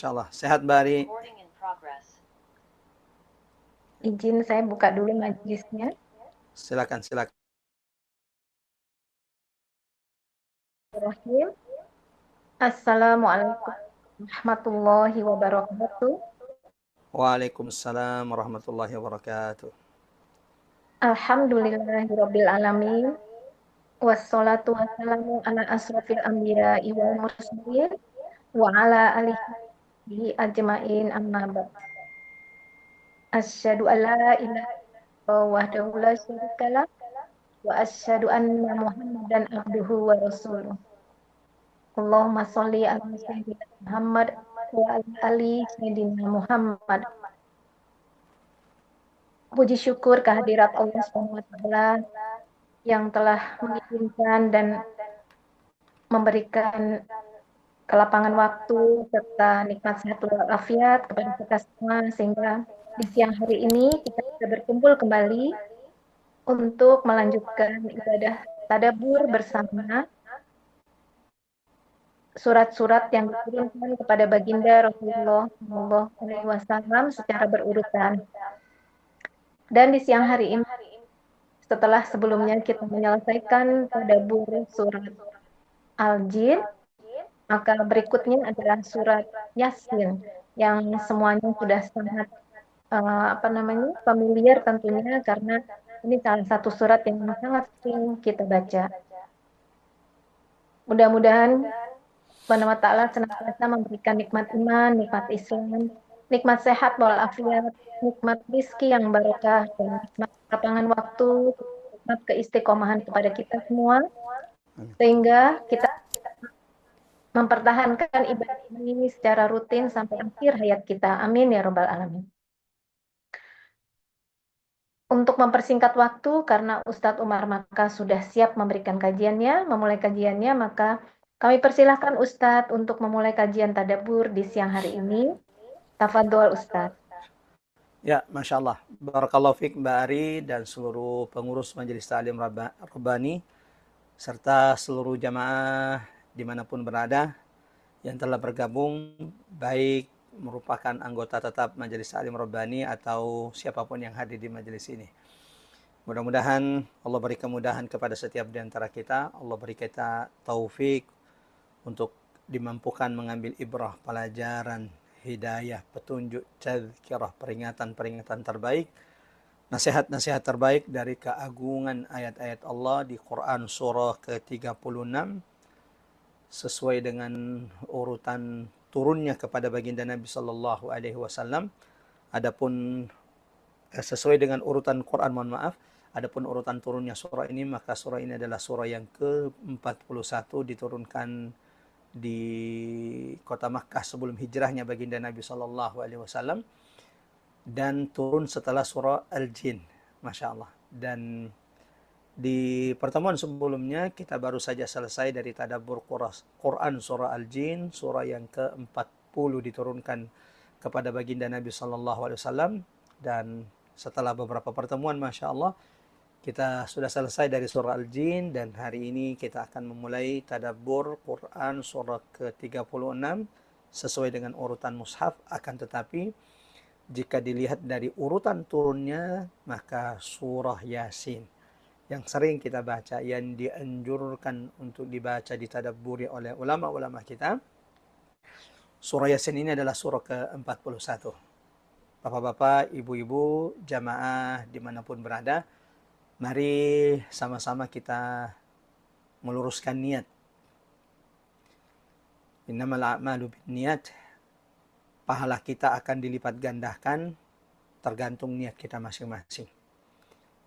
Masya Allah. Sehat Mbak Ari? Izin saya buka dulu majelisnya. Silakan, silakan. Bismillahirrahmanirrahim. Assalamualaikum warahmatullahi wabarakatuh. Waalaikumsalam warahmatullahi wabarakatuh. Alhamdulillahirabbil alamin. Wassalatu wassalamu ala asrofil anbiya'i wal mursalin wa ala alihi ajmain amma ba'd. Asyhadu an la ilaha illallah wahdahu la syarikalah wa asyhadu anna Muhammadan abduhu wa rasuluh. Allahumma sholli ala sayyidina Muhammad wa ala ali sayyidina Muhammad. Puji syukur kehadirat Allah SWT yang telah mengizinkan dan memberikan kelapangan waktu serta nikmat sehat walafiat kepada kita semua, sehingga di siang hari ini kita bisa berkumpul kembali untuk melanjutkan ibadah tadabbur bersama surat-surat yang diturunkan kepada baginda Rasulullah SAW secara berurutan. Dan di siang hari ini, setelah sebelumnya kita menyelesaikan tadabbur surat Al-Jin, maka berikutnya adalah surat Yasin yang semuanya sudah sangat familiar tentunya, karena ini salah satu surat yang sangat sering kita baca. Mudah-mudahan Subhanahu wa ta'ala senantiasa memberikan nikmat iman, nikmat Islam, nikmat sehat walafiat, nikmat rizki yang barokah, dan nikmat lapangan waktu, nikmat keistiqomahan kepada kita semua, sehingga kita mempertahankan ibadah ini secara rutin sampai akhir hayat kita. Amin ya rabbal alamin. Untuk mempersingkat waktu, karena Ustadz Umar Maka sudah siap memberikan kajiannya, memulai kajiannya, maka kami persilahkan Ustadz untuk memulai kajian tadabbur di siang hari ini. Tafadhol Ustadz. Ya, Masya Allah. Barakallahu fiik Mbak Ari dan seluruh pengurus Majelis Ta'lim Rabbani serta seluruh jamaah dimanapun berada yang telah bergabung, baik merupakan anggota tetap Majelis Ta'lim Rabbani atau siapapun yang hadir di majelis ini. Mudah-mudahan Allah beri kemudahan kepada setiap di antara kita. Allah beri kita taufik untuk dimampukan mengambil ibrah, pelajaran, hidayah, petunjuk, tazkirah, peringatan-peringatan terbaik, nasihat-nasihat terbaik dari keagungan ayat-ayat Allah di Quran surah ke-36 sesuai dengan urutan turunnya kepada baginda Nabi sallallahu alaihi wasallam. Adapun sesuai dengan urutan Quran, mohon maaf, adapun urutan turunnya surah ini, maka surah ini adalah surah yang ke-41 diturunkan di kota Makkah sebelum hijrahnya baginda Nabi sallallahu alaihi wasallam dan turun setelah surah Al-Jin. Masya Allah. Dan di pertemuan sebelumnya kita baru saja selesai dari tadabbur Quran surah Al-Jin, surah yang ke-40 diturunkan kepada baginda Nabi sallallahu alaihi wasallam, dan setelah beberapa pertemuan Masya Allah kita sudah selesai dari surah Al-Jin, dan hari ini kita akan memulai tadabbur Quran surah ke-36 sesuai dengan urutan mushaf. Akan tetapi jika dilihat dari urutan turunnya, maka surah Yasin yang sering kita baca, yang dianjurkan untuk dibaca, ditadabburi oleh ulama-ulama kita, surah Yasin ini adalah surah ke-41. Bapak-bapak, ibu-ibu, jamaah dimanapun berada, mari sama-sama kita meluruskan niat. Innamal a'malu binniyat. Pahala kita akan dilipat gandakan tergantung niat kita masing-masing.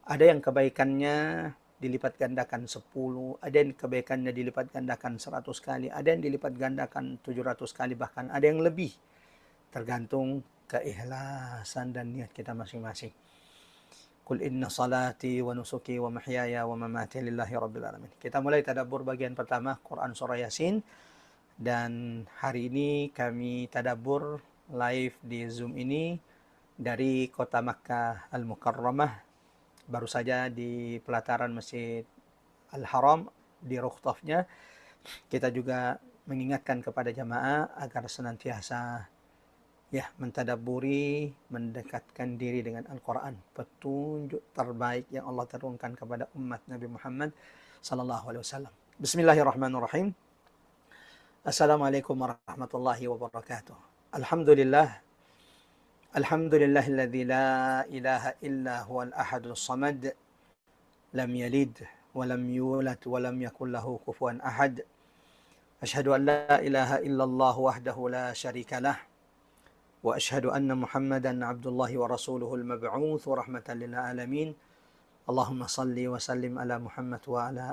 Ada yang kebaikannya dilipat gandakan 10, ada yang kebaikannya dilipat gandakan 100 kali, ada yang dilipat gandakan 700 kali, bahkan ada yang lebih. Tergantung keikhlasan dan niat kita masing-masing. Qul inna salati wa nusuki wa mahyaya wa mamati lillahi rabbil alamin. Kita mulai tadabbur bagian pertama Quran surah Yasin, dan hari ini kami tadabbur live di Zoom ini dari kota Makkah Al-Mukarramah, baru saja di pelataran Masjid Al-Haram, di rooftopnya. Kita juga mengingatkan kepada jamaah agar senantiasa ya mentadabburi, mendekatkan diri dengan Al-Quran, petunjuk terbaik yang Allah turunkan kepada umat Nabi Muhammad sallallahu alaihi wasallam. Bismillahirrahmanirrahim. Assalamualaikum warahmatullahi wabarakatuh. Alhamdulillah. Alhamdulillahilladzi la ilaha illa huwal ahadus samad. Lam yalid wa lam yulad wa lam yakul lahu kufuwan ahad. Asyhadu an la ilaha illallah wahdahu la syarika lah. Wa asyhadu anna Muhammadan abdullahi wa rasuluhul mab'uts rahmatan lil alamin. Allahumma salli wa sallim ala Muhammad wa ala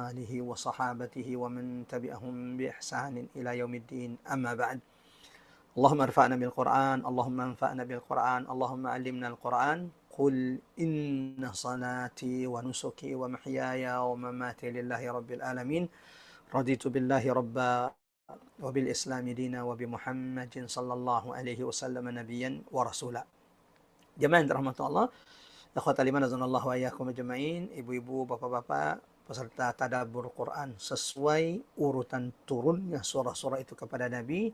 alihi wa sahabatihi wa man tabi'ahum bi ihsanin ila yaumiddin. Amma ba'd. Allahumma arfa'na bil Qur'an, Allahumma anfa'na bil Qur'an, Allahumma 'allimna al-Qur'an. Qul inna salati wa nusuki wa mahyaya wa mamati lillahi rabbil alamin. Raditu billahi rabba wa bil islami dina wa bi Muhammadin sallallahu alaihi wasallam nabiyyan wa rasula. Jemaah rahmatullah, akhwatal iman azanallahu wa iyyakum ajmain, ibu-ibu, bapak-bapak, peserta tadabbur Quran sesuai urutan turunnya surah-surah itu kepada Nabi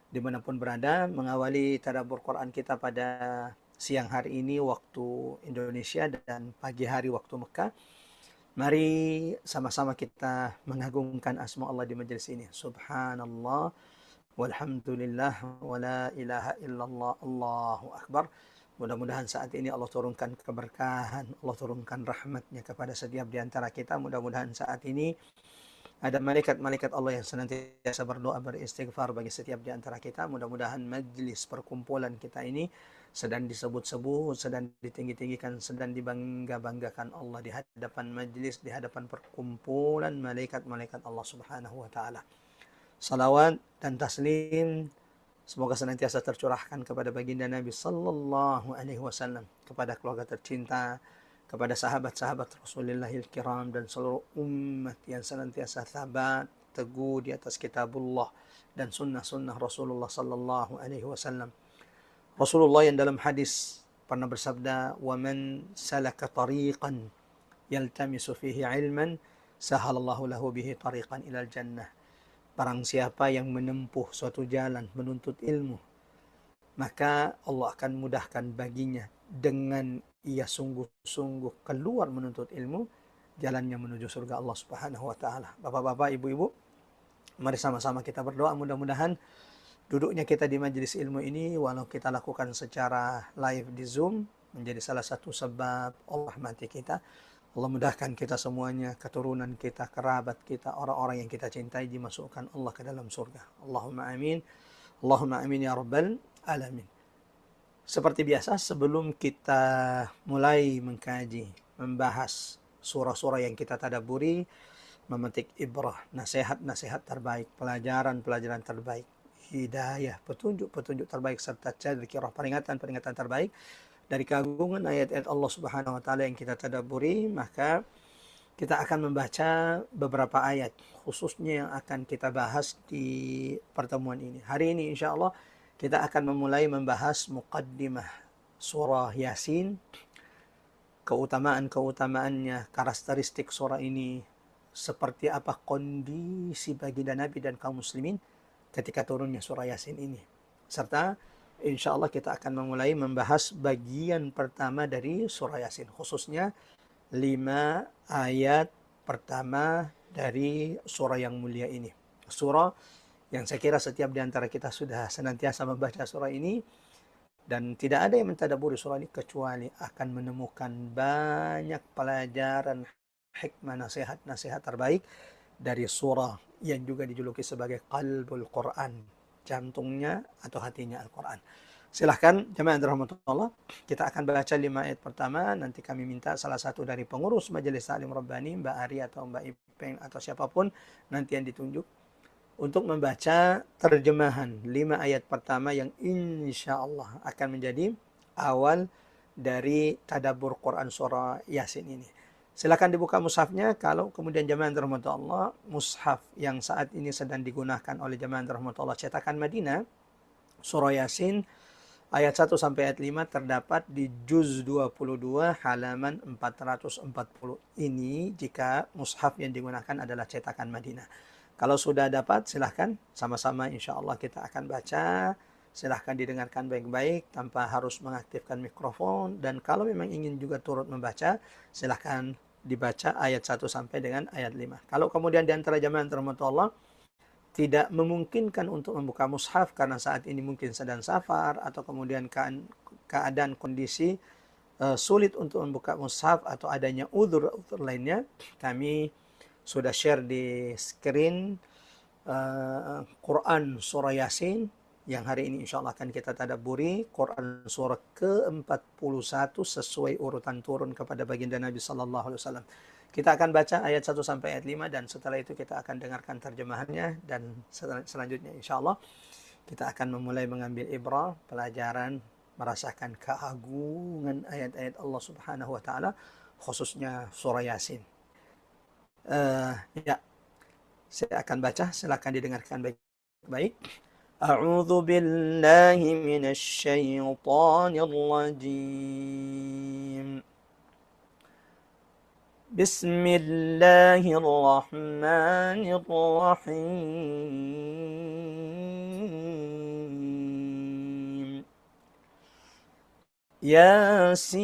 dimanapun berada, mengawali tadabbur Quran kita pada siang hari ini waktu Indonesia dan pagi hari waktu Mekah. Mari sama-sama kita mengagungkan asma Allah di majelis ini. Subhanallah walhamdulillah wa la ilaha illallah, Allahu akbar. Mudah-mudahan saat ini Allah turunkan keberkahan, Allah turunkan rahmatnya kepada setiap di antara kita. Mudah-mudahan saat ini ada malaikat-malaikat Allah yang senantiasa berdoa, beristighfar bagi setiap di antara kita. Mudah-mudahan majlis perkumpulan kita ini sedang disebut-sebut, sedang ditinggi-tinggikan, sedang dibangga-banggakan Allah di hadapan majlis, di hadapan perkumpulan malaikat-malaikat Allah Subhanahu wa taala. Salawat dan taslim semoga senantiasa tercurahkan kepada baginda Nabi sallallahu alaihi wasallam, kepada keluarga tercinta, kepada sahabat-sahabat Rasulullahil kiram dan seluruh umat yang senantiasa sabat teguh di atas kitabullah dan sunnah-sunnah Rasulullah sallallahu alaihi wasallam. Rasulullah yang dalam hadis pernah bersabda, "Wa man salaka tariqan yaltamisu fihi ilman, sahalallahu lahu bihi tariqan ilal jannah." Barang siapa yang menempuh suatu jalan menuntut ilmu, maka Allah akan mudahkan baginya dengan ia sungguh-sungguh keluar menuntut ilmu, jalannya menuju surga Allah Subhanahu wa taala. Bapak-bapak, ibu-ibu, mari sama-sama kita berdoa mudah-mudahan duduknya kita di majelis ilmu ini walau kita lakukan secara live di Zoom menjadi salah satu sebab Allah rahmati kita. Allah mudahkan kita semuanya, keturunan kita, kerabat kita, orang-orang yang kita cintai dimasukkan Allah ke dalam surga. Allahumma amin. Allahumma amin ya rabbal alamin. Seperti biasa, sebelum kita mulai mengkaji, membahas surah-surah yang kita tadabburi, memetik ibrah, nasihat-nasihat terbaik, pelajaran-pelajaran terbaik, hidayah, petunjuk-petunjuk terbaik, serta tadzkirah, peringatan-peringatan terbaik dari keagungan ayat-ayat Allah Subhanahu wa taala yang kita tadabburi, maka kita akan membaca beberapa ayat khususnya yang akan kita bahas di pertemuan ini. Hari ini insya Allah kita akan memulai membahas muqaddimah surah Yasin, keutamaan-keutamaannya, karakteristik surah ini, seperti apa kondisi baginda Nabi dan kaum muslimin ketika turunnya surah Yasin ini. Serta insya Allah kita akan memulai membahas bagian pertama dari surah Yasin, khususnya 5 ayat pertama dari surah yang mulia ini. Surah yang saya kira setiap di antara kita sudah senantiasa membaca surah ini, dan tidak ada yang mentadabburi surah ini kecuali akan menemukan banyak pelajaran, hikmah, nasihat-nasihat terbaik dari surah yang juga dijuluki sebagai qalbul Quran, jantungnya atau hatinya Al-Quran. Silahkan jemaah rahmatullah, kita akan baca 5 ayat pertama. Nanti kami minta salah satu dari pengurus Majelis Ta'lim Rabbani, Mbak Ari atau Mbak Ipeng atau siapapun nanti yang ditunjuk, untuk membaca terjemahan 5 ayat pertama yang insya Allah akan menjadi awal dari tadabbur Quran surah Yasin ini. Silakan dibuka mushafnya. Kalau kemudian jemaah rahmatullah, mushaf yang saat ini sedang digunakan oleh jemaah rahmatullah cetakan Madinah, surah Yasin ayat 1 sampai ayat 5 terdapat di juz 22 halaman 440. Ini jika mushaf yang digunakan adalah cetakan Madinah. Kalau sudah dapat silahkan sama-sama insya Allah kita akan baca silahkan didengarkan baik-baik tanpa harus mengaktifkan mikrofon. Dan kalau memang ingin juga turut membaca, silahkan dibaca ayat 1 sampai dengan ayat 5. Kalau kemudian di antara jamaah yang dirahmati Allah tidak memungkinkan untuk membuka mushaf karena saat ini mungkin sedang safar atau kemudian keadaan kondisi sulit untuk membuka mushaf atau adanya uzur lainnya, kami sudah share di screen Quran Surah Yasin yang hari ini insya Allah akan kita tadabburi. Quran surah ke-41 sesuai urutan turun kepada baginda Nabi Sallallahu Alaihi Wasallam. Kita akan baca ayat 1 sampai ayat 5 dan setelah itu kita akan dengarkan terjemahannya, dan selanjutnya insya Allah kita akan memulai mengambil ibrah, pelajaran, merasakan keagungan ayat-ayat Allah Subhanahu wa taala, khususnya surah Yasin. Ya, saya akan baca, silakan didengarkan baik-baik. A'udzu billahi minasy syaithanir rajim. Bismillahirrahmanirrahim. Yasin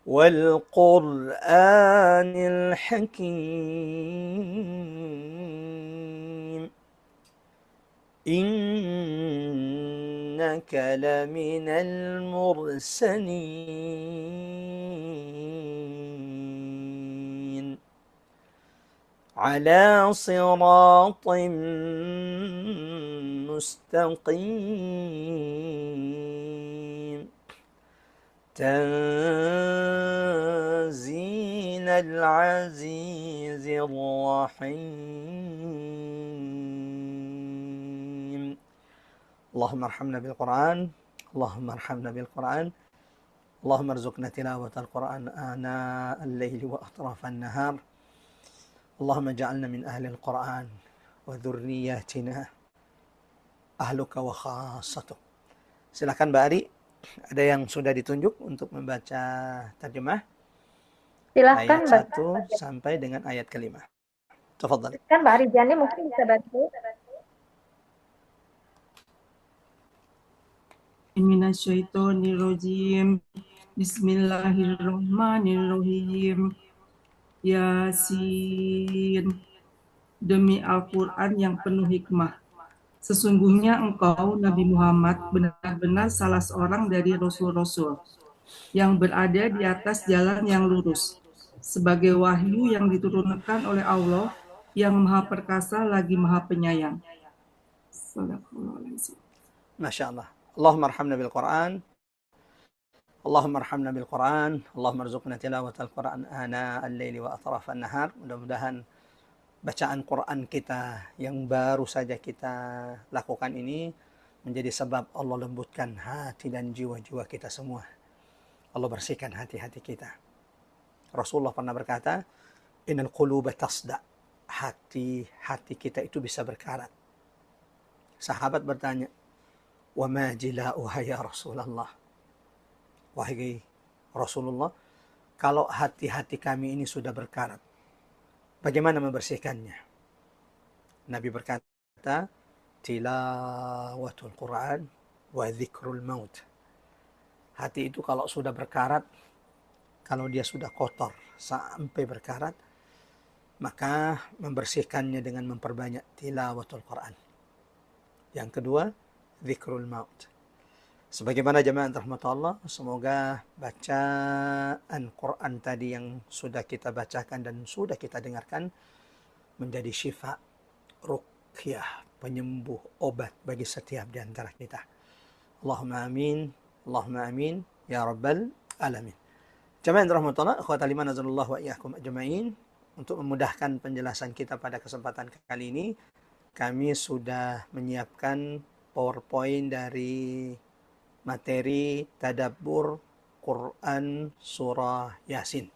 wal Qur'anil Hakim. Innaka laminal mursalin ala siratin mustaqim. Tanzilal azizir rahim. Allahumma arhamna bil Qur'an, Allahumma arhamna bil Qur'an, Allahumma arzuqna tilawatal Qur'an ana al-layli wa atrafan nahar. Allahumma ja'alna min ahli al-Qur'an wa dhurriyyatina ahluka wa khasatuk. Silakan Mbak Ari, ada yang sudah ditunjuk untuk membaca terjemah Silahkan ayat Mbak. 1 sampai dengan ayat ke-5. Tafadhal. Kan Mbak Arijani mungkin bisa bantu. Minasyaitonirrajim. Bismillahirrahmanirrahim. Yasin. Demi Al-Quran yang penuh hikmah. Sesungguhnya engkau, Nabi Muhammad, benar-benar salah seorang dari Rasul-Rasul yang berada di atas jalan yang lurus, sebagai wahyu yang diturunkan oleh Allah yang Maha Perkasa lagi Maha Penyayang. Masya Allah. Allahumma arhamna bil Quran, Allahumma arhamna bil Quran, Allahumma arzuqna tilawatal Quran ana al-laili wa atrafan nahar. Mudah-mudahan bacaan Quran kita yang baru saja kita lakukan ini menjadi sebab Allah lembutkan hati dan jiwa-jiwa kita semua. Allah bersihkan hati-hati kita. Rasulullah pernah berkata, innal quluba tasda. Hati kita itu bisa berkarat. Sahabat bertanya, wa ma jila'uha ya Rasulullah. Wahai Rasulullah, kalau hati-hati kami ini sudah berkarat, bagaimana membersihkannya? Nabi berkata, tilawatul Quran wa dzikrul maut. Hati itu kalau sudah berkarat, kalau dia sudah kotor sampai berkarat, maka membersihkannya dengan memperbanyak tilawatul Quran. Yang kedua, dzikrul maut. Sebagaimana jamaah rahmat Allah, semoga bacaan Quran tadi yang sudah kita bacakan dan sudah kita dengarkan menjadi syifa, ruqyah, penyembuh, obat bagi setiap di antara kita. Allahumma amin, Allahumma amin, ya rabbal alamin. Jamaah rahmat Allah, akhwata liman azallallahu wa iyyakum ajma'in. Untuk memudahkan penjelasan kita pada kesempatan kali ini, kami sudah menyiapkan PowerPoint dari materi tadabbur Quran Surah Yasin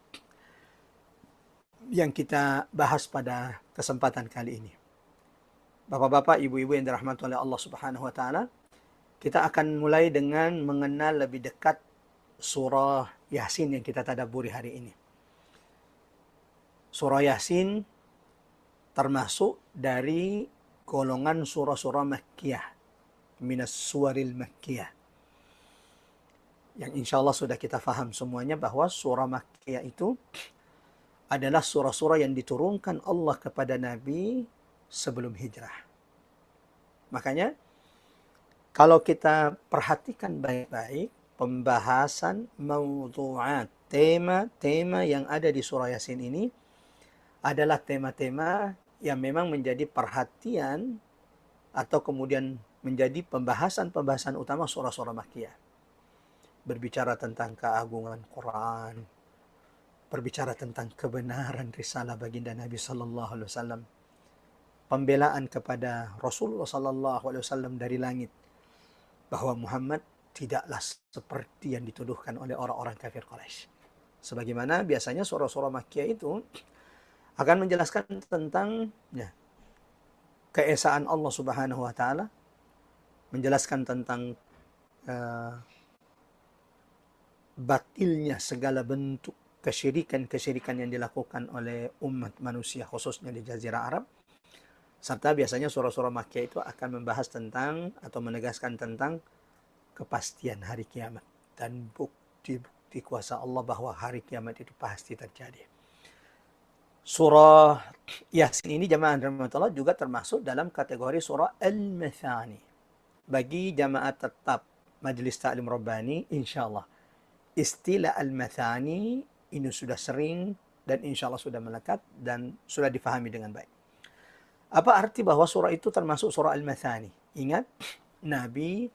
yang kita bahas pada kesempatan kali ini. Bapak-bapak, ibu-ibu yang dirahmati oleh Allah Subhanahu wa taala, kita akan mulai dengan mengenal lebih dekat surah Yasin yang kita tadabburi hari ini. Surah Yasin termasuk dari golongan surah-surah Makkiyah, minas suwaril Makkiyah. Yang insya Allah sudah kita faham semuanya bahwa surah Makkiyah itu adalah surah-surah yang diturunkan Allah kepada Nabi sebelum hijrah. Makanya kalau kita perhatikan baik-baik pembahasan maudhu'at, tema-tema yang ada di surah Yasin ini adalah tema-tema yang memang menjadi perhatian atau kemudian menjadi pembahasan-pembahasan utama surah-surah Makkiyah. Berbicara tentang keagungan Quran, berbicara tentang kebenaran risalah baginda Nabi sallallahu alaihi wasallam, pembelaan kepada Rasulullah sallallahu alaihi wasallam dari langit bahwa Muhammad tidaklah seperti yang dituduhkan oleh orang-orang kafir Quraisy. Sebagaimana biasanya surah-surah Makkiyah itu akan menjelaskan tentang keesaan Allah Subhanahu wa taala, menjelaskan tentang batilnya segala bentuk kesyirikan-kesyirikan yang dilakukan oleh umat manusia khususnya di Jazirah Arab. Serta biasanya surah-surah Makkiyah itu akan membahas tentang atau menegaskan tentang kepastian hari kiamat dan bukti-bukti kuasa Allah bahwa hari kiamat itu pasti terjadi. Surah Yasin ini jamaah rahmatullah juga termasuk dalam kategori surah Al-Mathani. Bagi jamaah tetap Majelis Ta'lim Rabbani, insyaallah istilah Al-Mathani ini sudah sering dan insyaallah sudah melekat dan sudah difahami dengan baik. Apa arti bahwa surah itu termasuk surah Al-Mathani? Ingat, Nabi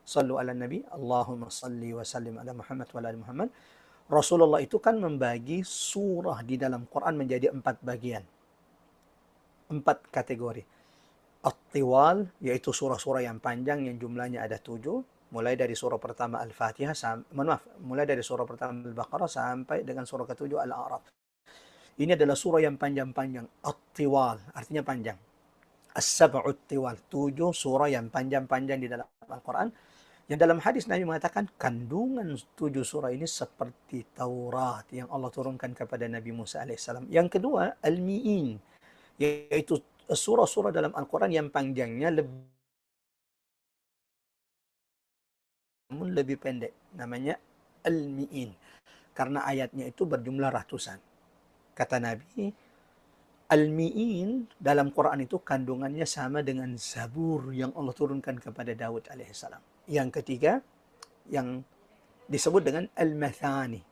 sallu ala Nabi, Allahumma salli wa sallim ala Muhammad wa ala Muhammad. Rasulullah itu kan membagi surah di dalam Quran menjadi 4 bagian. 4 kategori. At-Tiwal, yaitu surah-surah yang panjang yang jumlahnya ada 7. Mulai dari surah pertama Al-Fatihah, mulai dari surah pertama Al-Baqarah sampai dengan surah ke-7 Al-A'raf. Ini adalah surah yang panjang-panjang. At-Tiwal, artinya panjang. As-Sab'ut Tiwal, 7 surah yang panjang-panjang di dalam Al-Quran. Yang dalam hadis Nabi mengatakan kandungan 7 surah ini seperti Taurat yang Allah turunkan kepada Nabi Musa alaihissalam. Yang kedua, Al-Mi'in, yaitu surah-surah dalam Al-Quran yang panjangnya lebih pendek. Namanya Al-Mi'in. Karena ayatnya itu berjumlah ratusan. Kata Nabi, Al-Mi'in dalam Quran itu kandungannya sama dengan Zabur yang Allah turunkan kepada Daud alaihissalam. Yang ketiga, yang disebut dengan Al-Mathani.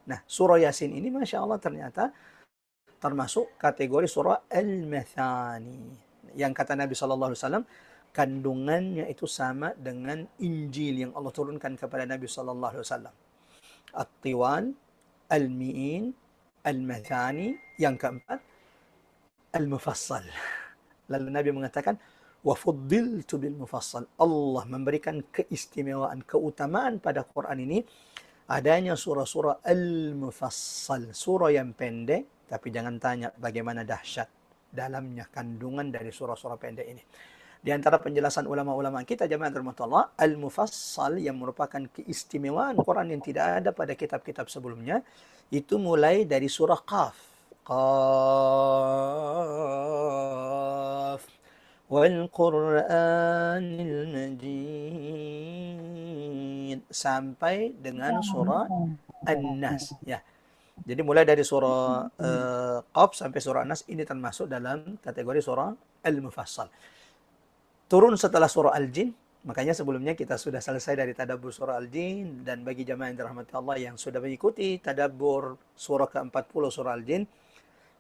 Nah, surah Yasin ini Masya Allah ternyata termasuk kategori surah Al-Mathani. Yang kata Nabi SAW, kandungannya itu sama dengan Injil yang Allah turunkan kepada Nabi SAW. At-Tiwan, Al-Mi'in, Al-Mathani. Yang keempat, Al-Mufassal. Lalu Nabi mengatakan, وَفُضِّلْتُ بِالْمُفَصَّلِ. Allah memberikan keistimewaan, keutamaan pada Quran ini adanya surah-surah Al-Mufassal, surah yang pendek, tapi jangan tanya bagaimana dahsyat dalamnya kandungan dari surah-surah pendek ini. Di antara penjelasan ulama-ulama kita jamaah rahmatullah, Al-Mufassal yang merupakan keistimewaan Quran yang tidak ada pada kitab-kitab sebelumnya, itu mulai dari surah Qaf. Qaf wal Qur'anil Majid sampai dengan surah An-Nas ya. Jadi mulai dari surah Qaf sampai surah An-Nas ini termasuk dalam kategori surah Al-Mufassal. Turun setelah surah Al-Jin, makanya sebelumnya kita sudah selesai dari tadabbur surah Al-Jin, dan bagi jamaah yang dirahmati Allah yang sudah mengikuti tadabbur surah ke-40 surah Al-Jin,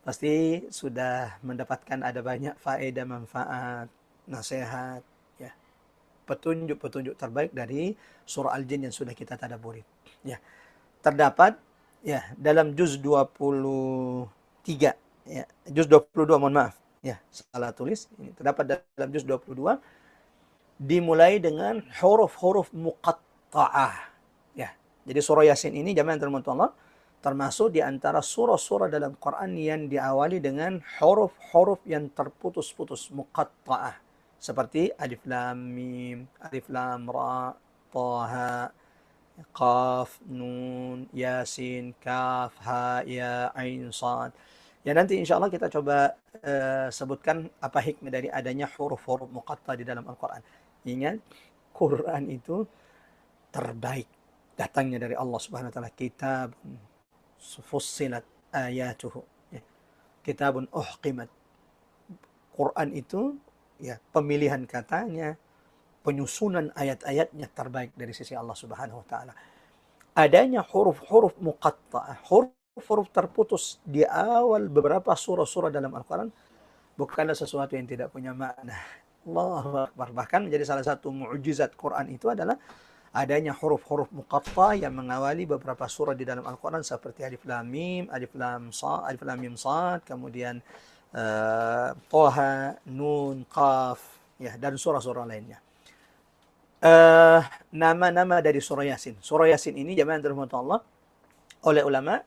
pasti sudah mendapatkan ada banyak faedah, manfaat, nasihat, ya, petunjuk-petunjuk terbaik dari surah Al-Jin yang sudah kita tadabburi. Ya, terdapat ya dalam juz 23, ya, juz 22 mohon maaf. Ya, salah tulis. Ini terdapat dalam juz 22 dimulai dengan huruf-huruf muqatta'ah. Ya. Jadi surah Yasin ini jamaah yang dirahmati Allah termasuk di antara surah-surah dalam Quran yang diawali dengan huruf-huruf yang terputus-putus, muqatta'ah. Seperti alif lam mim, alif lam ra, taha, qaf, nun, yasin, kaf, ha, ya, ain, sad. Ya nanti insya Allah kita coba sebutkan apa hikmah dari adanya huruf-huruf muqatta di dalam Al-Quran. Ingat, Quran itu terbaik. Datangnya dari Allah Subhanahu wa taala, kitabun fussilat ayatuhu. Ya. Kitabun uhqimat. Quran itu ya pemilihan katanya, penyusunan ayat-ayatnya terbaik dari sisi Allah Subhanahu wa taala. Adanya huruf-huruf muqatta'ah, huruf terputus di awal beberapa surah-surah dalam Al-Quran bukanlah sesuatu yang tidak punya makna. Allahu Akbar. Bahkan menjadi salah satu mukjizat Quran itu adalah adanya huruf-huruf muqatta yang mengawali beberapa surah di dalam Al-Quran seperti Alif Lam Mim, Alif Lam Mim Sad, kemudian Toha, Nun, Qaf, ya, dan surah-surah lainnya. Nama-nama dari surah Yasin. Surah Yasin ini jamaah dirahmati Allah oleh ulama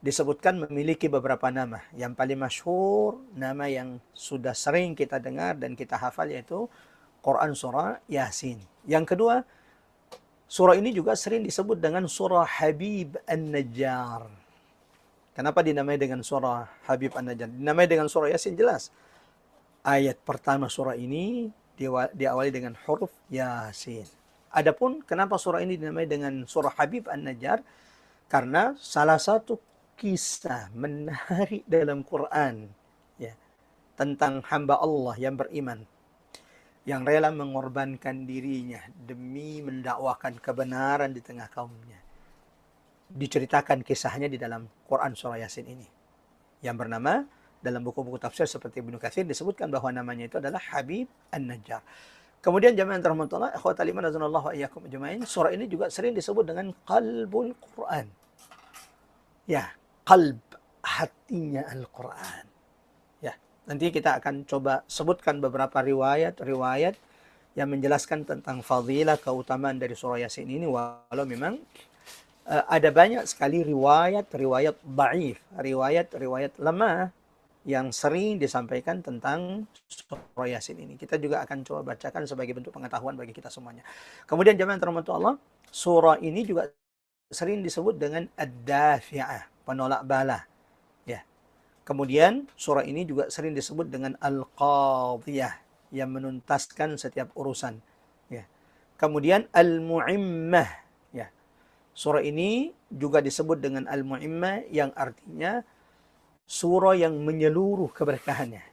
disebutkan memiliki beberapa nama. Yang paling masyhur, nama yang sudah sering kita dengar dan kita hafal yaitu Quran surah Yasin. Yang kedua, surah ini juga sering disebut dengan surah Habib An-Najjar. Kenapa dinamai dengan surah Habib An-Najjar? Dinamai dengan surah Yasin jelas. Ayat pertama surah ini diawali dengan huruf Yasin. Adapun kenapa surah ini dinamai dengan surah Habib An-Najjar? Karena salah satu kisah menarik dalam Quran ya, tentang hamba Allah yang beriman, yang rela mengorbankan dirinya demi mendakwakan kebenaran di tengah kaumnya. Diceritakan kisahnya di dalam Quran surah Yasin ini. Yang bernama dalam buku-buku tafsir seperti Ibnu Katsir disebutkan bahwa namanya itu adalah Habib An-Najjar. Kemudian jamaah rahmatullah, ikhwatal iman azanallahu wa iyyakum ajmain, surah ini juga sering disebut dengan Qalbul Quran. Ya, qalb, hatinya Al-Quran. Ya, nanti kita akan coba sebutkan beberapa riwayat yang menjelaskan tentang fadilah, keutamaan dari surah Yasin ini, walau memang ada banyak sekali riwayat dhaif, riwayat lemah yang sering disampaikan tentang surah Yasin ini. Kita juga akan coba bacakan sebagai bentuk pengetahuan bagi kita semuanya. Kemudian jamaah rahmatullah Allah, surah ini juga sering disebut dengan Ad-Dafi'ah, penolak bala. Ya. Kemudian surah ini juga sering disebut dengan Al-Qadhiyah, yang menuntaskan setiap urusan. Ya. Kemudian Al-Mu'immah. Ya. Surah ini juga disebut dengan Al-Mu'immah yang artinya surah yang menyeluruh keberkahannya.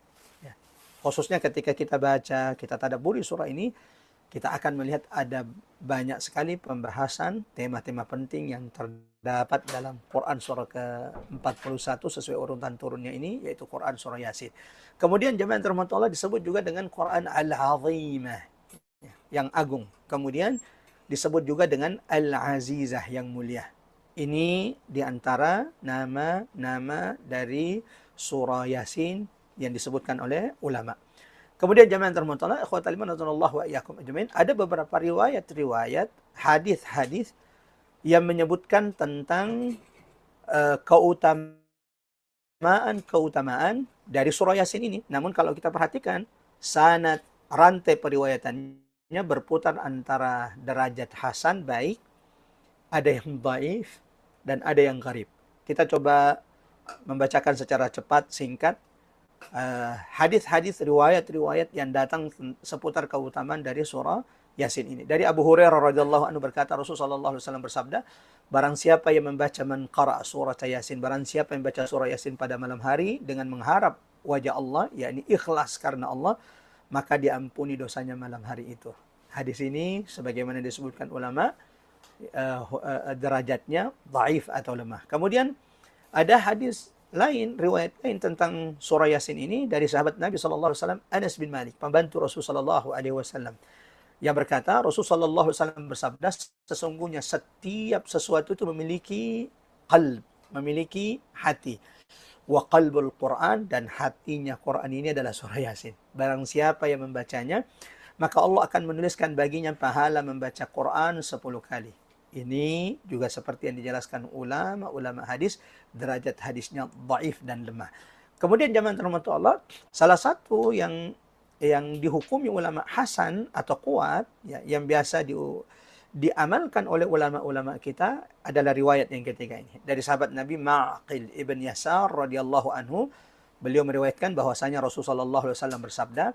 Ya. Khususnya ketika kita baca, kita tadabburi surah ini, kita akan melihat ada banyak sekali pembahasan tema-tema penting yang terdapat dalam Quran surah ke-41 sesuai urutan turunnya ini, yaitu Quran surah Yasin. Kemudian jamaah rahmatullah Allah disebut juga dengan Quran Al-Azimah, yang agung. Kemudian disebut juga dengan Al-Azizah, yang mulia. Ini diantara nama-nama dari surah Yasin yang disebutkan oleh ulama. Kemudian jamaah rahmatullah, ikhwatal iman azanallahu wa iyyakum ajmain, ada beberapa riwayat, hadis-hadis yang menyebutkan tentang keutamaan dari surah Yasin ini. Namun kalau kita perhatikan, sanad, rantai periwayatannya berputar antara derajat hasan baik, ada yang dhaif, dan ada yang gharib. Kita coba membacakan secara cepat, singkat, hadis-hadis, riwayat-riwayat yang datang seputar keutamaan dari surah Yasin ini. Dari Abu Hurairah radhiyallahu anhu berkata, Rasulullah SAW bersabda, barang siapa yang membaca man qara' surah Yasin, barang siapa yang membaca surah Yasin pada malam hari dengan mengharap wajah Allah, yakni ikhlas karena Allah, maka diampuni dosanya malam hari itu. Hadis ini sebagaimana disebutkan ulama, derajatnya dhaif atau lemah. Kemudian ada hadis lain, riwayat lain tentang surah Yasin ini dari sahabat Nabi SAW, Anas bin Malik, pembantu Rasulullah SAW, yang berkata, Rasulullah SAW bersabda, sesungguhnya setiap sesuatu itu memiliki qalb, memiliki hati. Wa qalbul Quran, dan hatinya Quran ini adalah surah Yasin. Barang siapa yang membacanya, maka Allah akan menuliskan baginya pahala membaca Quran 10 kali. Ini juga seperti yang dijelaskan ulama hadis, derajat hadisnya dhaif dan lemah. Kemudian jamaah rahmatullah, salah satu yang dihukumi ulama hasan atau kuat, ya, yang biasa diamalkan oleh ulama-ulama kita adalah riwayat yang ketiga ini. Dari sahabat Nabi Ma'qil ibn Yasar radhiyallahu anhu, Beliau meriwayatkan bahwasanya Rasulullah SAW bersabda,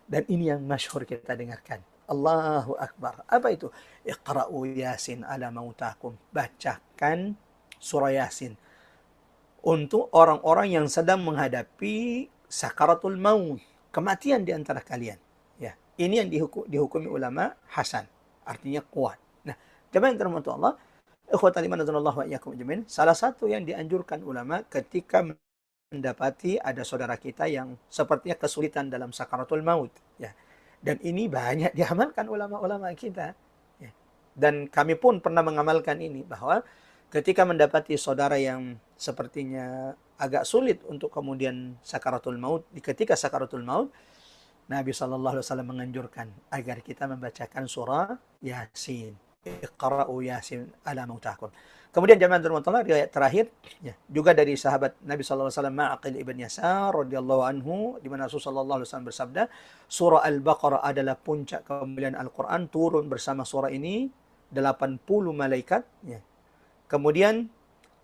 dan ini yang masyhur kita dengarkan. Allahu Akbar. Apa itu? Iqra'u Yasin ala mautakum. Bacakan surah Yasin untuk orang-orang yang sedang menghadapi sakaratul maut, kematian di antara kalian. Ya, ini yang dihukumi ulama hasan, artinya kuat. Nah, jemaah yang dirahmati Allah, ikhwatal iman wa iyyakum ajmain, salah satu yang dianjurkan ulama ketika mendapati ada saudara kita yang sepertinya kesulitan dalam sakaratul maut, ya. Dan ini banyak diamalkan ulama-ulama kita, ya. Dan kami pun pernah mengamalkan ini, bahwa ketika mendapati saudara yang sepertinya agak sulit untuk kemudian sakaratul maut, ketika sakaratul maut, Nabi SAW menganjurkan agar kita membacakan surah Yasin. Iqra'u Yasin ala mautakum. Kemudian jemaah rahmatullah, riwayat terakhir ya, juga dari sahabat Nabi SAW, Ma'aqil ibn Yasar radhiyallahu anhu, di mana Rasulullah SAW bersabda, surah Al-Baqarah adalah puncak kemuliaan Al-Quran, turun bersama surah ini 80 malaikat. Ya. Kemudian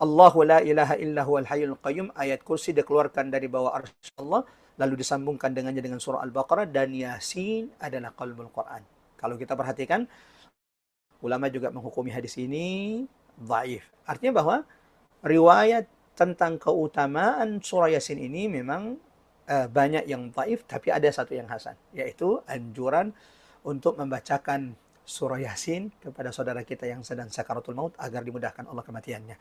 Allahu la ilaha illa huwal hayyul qayyum, ayat kursi dikeluarkan dari bawah arsy Allah, lalu disambungkan dengannya dengan surah Al-Baqarah, dan Yasin adalah qalbul Quran. Kalau kita perhatikan, ulama juga menghukumi hadis ini dhaif. Artinya bahwa riwayat tentang keutamaan surah Yasin ini memang banyak yang dhaif, tapi ada satu yang hasan, yaitu anjuran untuk membacakan surah Yasin kepada saudara kita yang sedang sakaratul maut agar dimudahkan Allah kematiannya.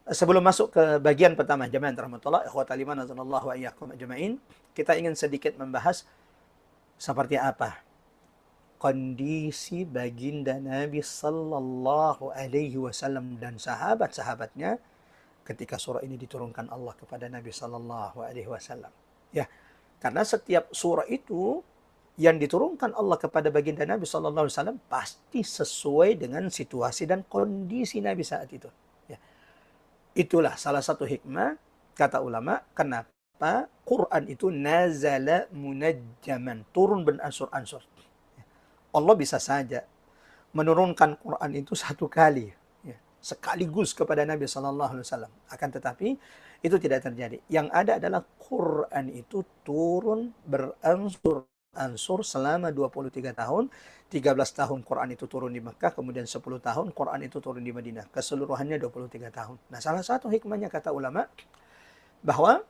Sebelum masuk ke bagian pertama, jemaah rahmatullah, ikhwatal iman azanallahu wa iyyakum ajmain, kita ingin sedikit membahas seperti apa kondisi baginda Nabi sallallahu alaihi wasallam dan sahabat-sahabatnya ketika surah ini diturunkan Allah kepada Nabi sallallahu alaihi wasallam. Ya, karena setiap surah itu yang diturunkan Allah kepada baginda Nabi sallallahu alaihi wasallam pasti sesuai dengan situasi dan kondisi Nabi saat itu. Ya. Itulah salah satu hikmah, kata ulama, kenapa Quran itu nazala munajjaman, turun beransur-ansur. Allah bisa saja menurunkan Quran itu satu kali, ya, sekaligus kepada Nabi SAW. Akan tetapi itu tidak terjadi. Yang ada adalah Quran itu turun beransur-ansur selama 23 tahun. 13 tahun Quran itu turun di Mekah, kemudian 10 tahun Quran itu turun di Madinah. Keseluruhannya 23 tahun. Nah, salah satu hikmahnya, kata ulama, bahwa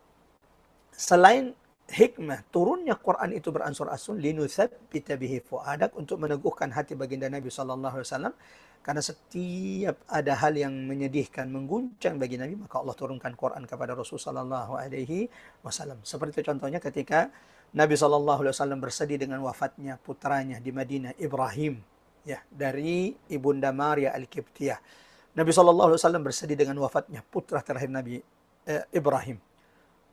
selain hikmah turunnya Quran itu beransur-ansur, linutsabbita bihi fuadak, untuk meneguhkan hati baginda Nabi sallallahu alaihi wasallam, karena setiap ada hal yang menyedihkan, mengguncang bagi Nabi, maka Allah turunkan Quran kepada Rasul sallallahu alaihi wasallam. Seperti contohnya ketika Nabi sallallahu alaihi wasallam bersedih dengan wafatnya putranya di Madinah, Ibrahim, ya, dari ibunda Maria Al-Qibtiyah. Nabi sallallahu alaihi wasallam bersedih dengan wafatnya putra terakhir Nabi, Ibrahim.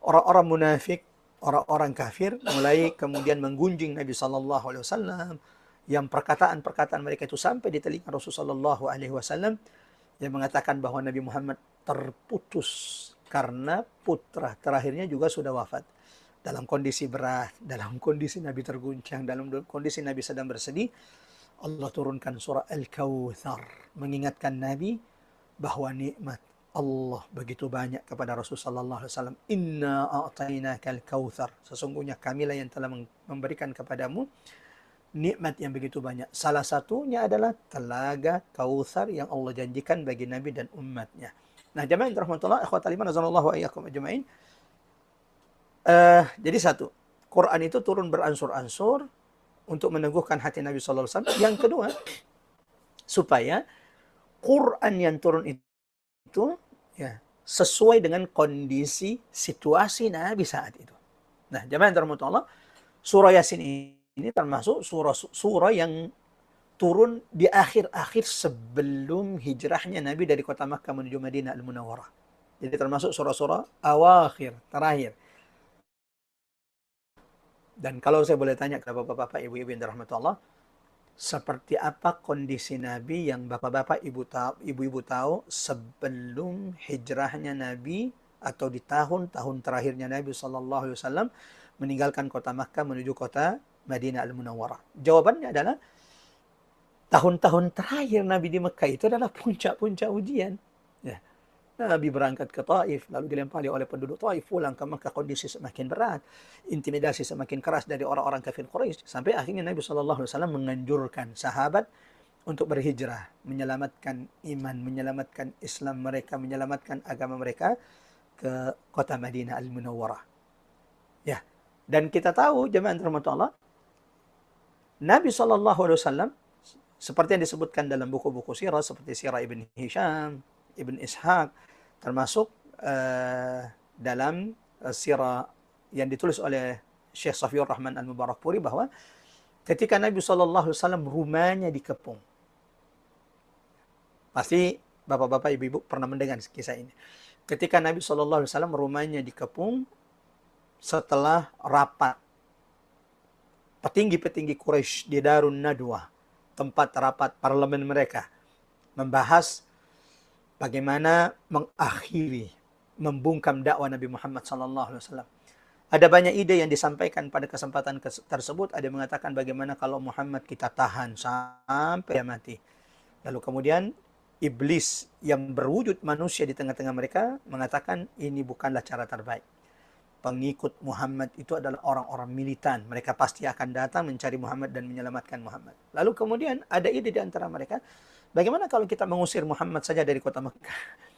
Orang-orang munafik, orang-orang kafir mulai kemudian menggunjing Nabi sallallahu alaihi wasallam, yang perkataan-perkataan mereka itu sampai di telinga Rasulullah sallallahu alaihi wasallam, yang mengatakan bahwa Nabi Muhammad terputus karena putra terakhirnya juga sudah wafat. Dalam kondisi berat, dalam kondisi Nabi terguncang, dalam kondisi Nabi sedang bersedih, Allah turunkan surah Al-Kautsar mengingatkan Nabi bahwa nikmat Allah begitu banyak kepada Rasulullah sallallahu alaihi wasallam. Inna a'tainakal kautsar, sesungguhnya kamilah yang telah memberikan kepadamu nikmat yang begitu banyak. Salah satunya adalah telaga Kautsar yang Allah janjikan bagi Nabi dan umatnya. Nah, jemaah yang dirahmatullah, ikhwatal iman azanallahu wa iyyakum ajmain. Jadi satu, Quran itu turun beransur-ansur untuk meneguhkan hati Nabi sallallahu alaihi wasallam. Yang kedua, supaya Quran yang turun itu ya sesuai dengan kondisi situasi Nabi saat itu. Nah, jemaah yang dirahmati Allah, surah Yasin ini termasuk surah yang turun di akhir-akhir sebelum hijrahnya Nabi dari kota Makkah menuju Madinah Al-Munawwarah. Jadi termasuk surah-surah awakhir, terakhir. Dan kalau saya boleh tanya kepada bapak-bapak, ibu-ibu yang dirahmati Allah, seperti apa kondisi Nabi yang bapak-bapak, ibu-ibu tahu sebelum hijrahnya Nabi atau di tahun-tahun terakhirnya Nabi SAW meninggalkan kota Makkah menuju kota Madinah Al-Munawwarah? Jawabannya adalah tahun-tahun terakhir Nabi di Mekah itu adalah puncak-puncak ujian. Ya. Nabi berangkat ke Taif, lalu dilempari oleh penduduk Taif, pulang ke Mekah, kondisi semakin berat, intimidasi semakin keras dari orang-orang kafir Quraisy, sampai akhirnya Nabi SAW menganjurkan sahabat untuk berhijrah, menyelamatkan iman, menyelamatkan Islam mereka, menyelamatkan agama mereka ke kota Madinah Al-Munawwarah. Ya, dan kita tahu jemaah rahmat Allah, Nabi SAW seperti yang disebutkan dalam buku-buku sirah seperti Sirah Ibn Hisham, Ibn Ishaq, termasuk dalam sirah yang ditulis oleh Syekh Safiyur Rahman Al-Mubarakpuri, bahwa ketika Nabi SAW rumahnya dikepung. Pasti bapak-bapak, ibu-ibu pernah mendengar kisah ini. Ketika Nabi SAW rumahnya dikepung setelah rapat petinggi-petinggi Quraisy di Darun Nadwa, tempat rapat parlemen mereka, membahas bagaimana mengakhiri, membungkam dakwah Nabi Muhammad SAW. Ada banyak ide yang disampaikan pada kesempatan tersebut. Ada yang mengatakan bagaimana kalau Muhammad kita tahan sampai dia mati. Lalu kemudian iblis yang berwujud manusia di tengah-tengah mereka mengatakan ini bukanlah cara terbaik. Pengikut Muhammad itu adalah orang-orang militan. Mereka pasti akan datang mencari Muhammad dan menyelamatkan Muhammad. Lalu kemudian ada ide di antara mereka, bagaimana kalau kita mengusir Muhammad saja dari kota Mekah?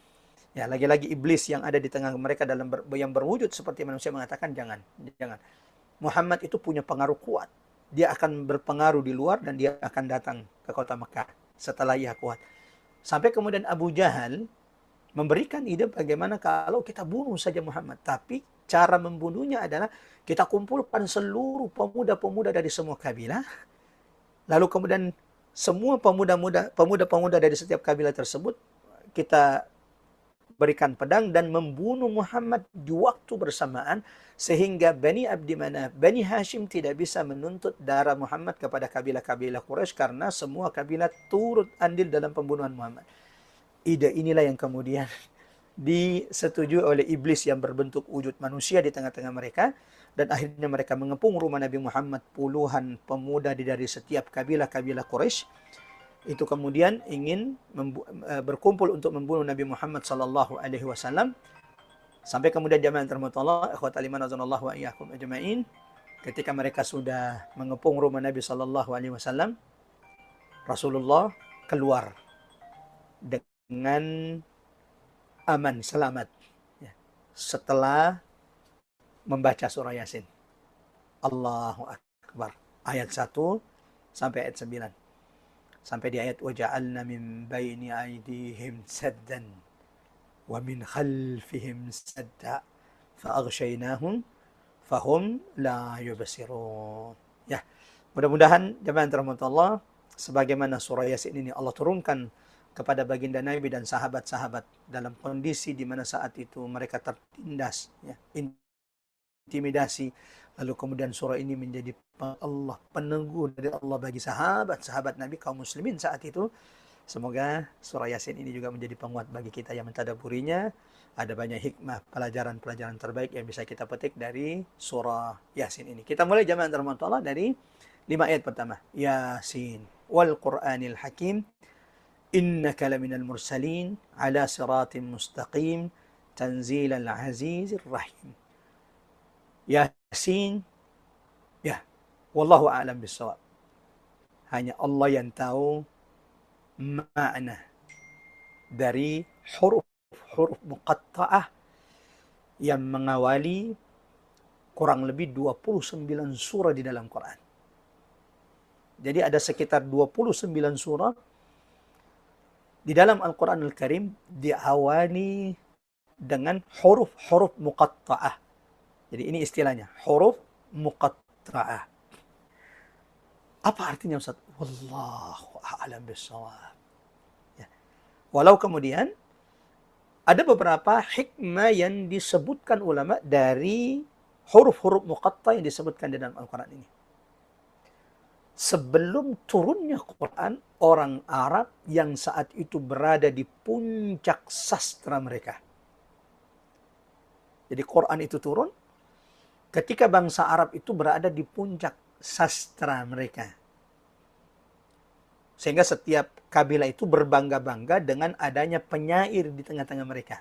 Ya, lagi-lagi iblis yang ada di tengah mereka yang berwujud seperti manusia mengatakan jangan. Muhammad itu punya pengaruh kuat. Dia akan berpengaruh di luar dan dia akan datang ke kota Mekah setelah ia kuat. Sampai kemudian Abu Jahal memberikan ide bagaimana kalau kita bunuh saja Muhammad. Tapi cara membunuhnya adalah kita kumpulkan seluruh pemuda-pemuda dari semua kabilah. Lalu kemudian semua pemuda-pemuda dari setiap kabilah tersebut kita berikan pedang dan membunuh Muhammad di waktu bersamaan, sehingga Bani Abdi Manaf, Bani Hashim tidak bisa menuntut darah Muhammad kepada kabilah-kabilah Quraisy karena semua kabilah turut andil dalam pembunuhan Muhammad. Ide inilah yang kemudian disetujui oleh iblis yang berbentuk wujud manusia di tengah-tengah mereka, dan akhirnya mereka mengepung rumah Nabi Muhammad. Puluhan pemuda dari setiap kabilah-kabilah Quraisy itu kemudian ingin berkumpul untuk membunuh Nabi Muhammad SAW. Sampai kemudian jamaah termutollah, ikhwatal iman azanallahu wa iyyakum ajma'in, ketika mereka sudah mengepung rumah Nabi SAW, Rasulullah keluar dengan aman, selamat, ya, setelah membaca surah Yasin. Allahu Akbar. Ayat 1 sampai ayat 9. Sampai di ayat وَجَعَلْنَا مِنْ بَيْنِ أَيْدِيهِمْ سَدًّا وَمِنْ خَلْفِهِمْ سَدًّا فَأَغْشَيْنَاهُمْ فَهُمْ لَا يُبْصِرُونَ. Ya, mudah-mudahan jemaah rahmatullah Allah, sebagaimana surah Yasin ini Allah turunkan kepada baginda Nabi dan sahabat-sahabat dalam kondisi di mana saat itu mereka tertindas, ya, intimidasi. Lalu kemudian surah ini menjadi Allah, peneguh dari Allah bagi sahabat-sahabat Nabi kaum muslimin saat itu. Semoga surah Yasin ini juga menjadi penguat bagi kita yang mentadaburinya. Ada banyak hikmah, pelajaran-pelajaran terbaik yang bisa kita petik dari surah Yasin ini. Kita mulai jamaah rahmatullah dari 5 ayat pertama. Yasin wal Qur'anil Hakim, innaka laminal mursalin ala siratim mustaqim tanzilal azizir rahim. Yasin, ya, wallahu a'lam bissawab. Hanya Allah yang tahu makna dari huruf muqatta'ah yang mengawali kurang lebih 29 surah di dalam Quran. Jadi ada sekitar 29 surah di dalam Al-Quran Al-Karim diawali dengan huruf-huruf muqatta'ah. Jadi ini istilahnya, huruf muqatta'ah. Apa artinya Ustaz? Wallahu a'lam bissawab. Ya. Walau kemudian ada beberapa hikmah yang disebutkan ulama dari huruf-huruf muqatta'ah yang disebutkan di dalam Al-Quran ini. Sebelum turunnya Quran, orang Arab yang saat itu berada di puncak sastra mereka. Jadi Quran itu turun ketika bangsa Arab itu berada di puncak sastra mereka. Sehingga setiap kabilah itu berbangga-bangga dengan adanya penyair di tengah-tengah mereka.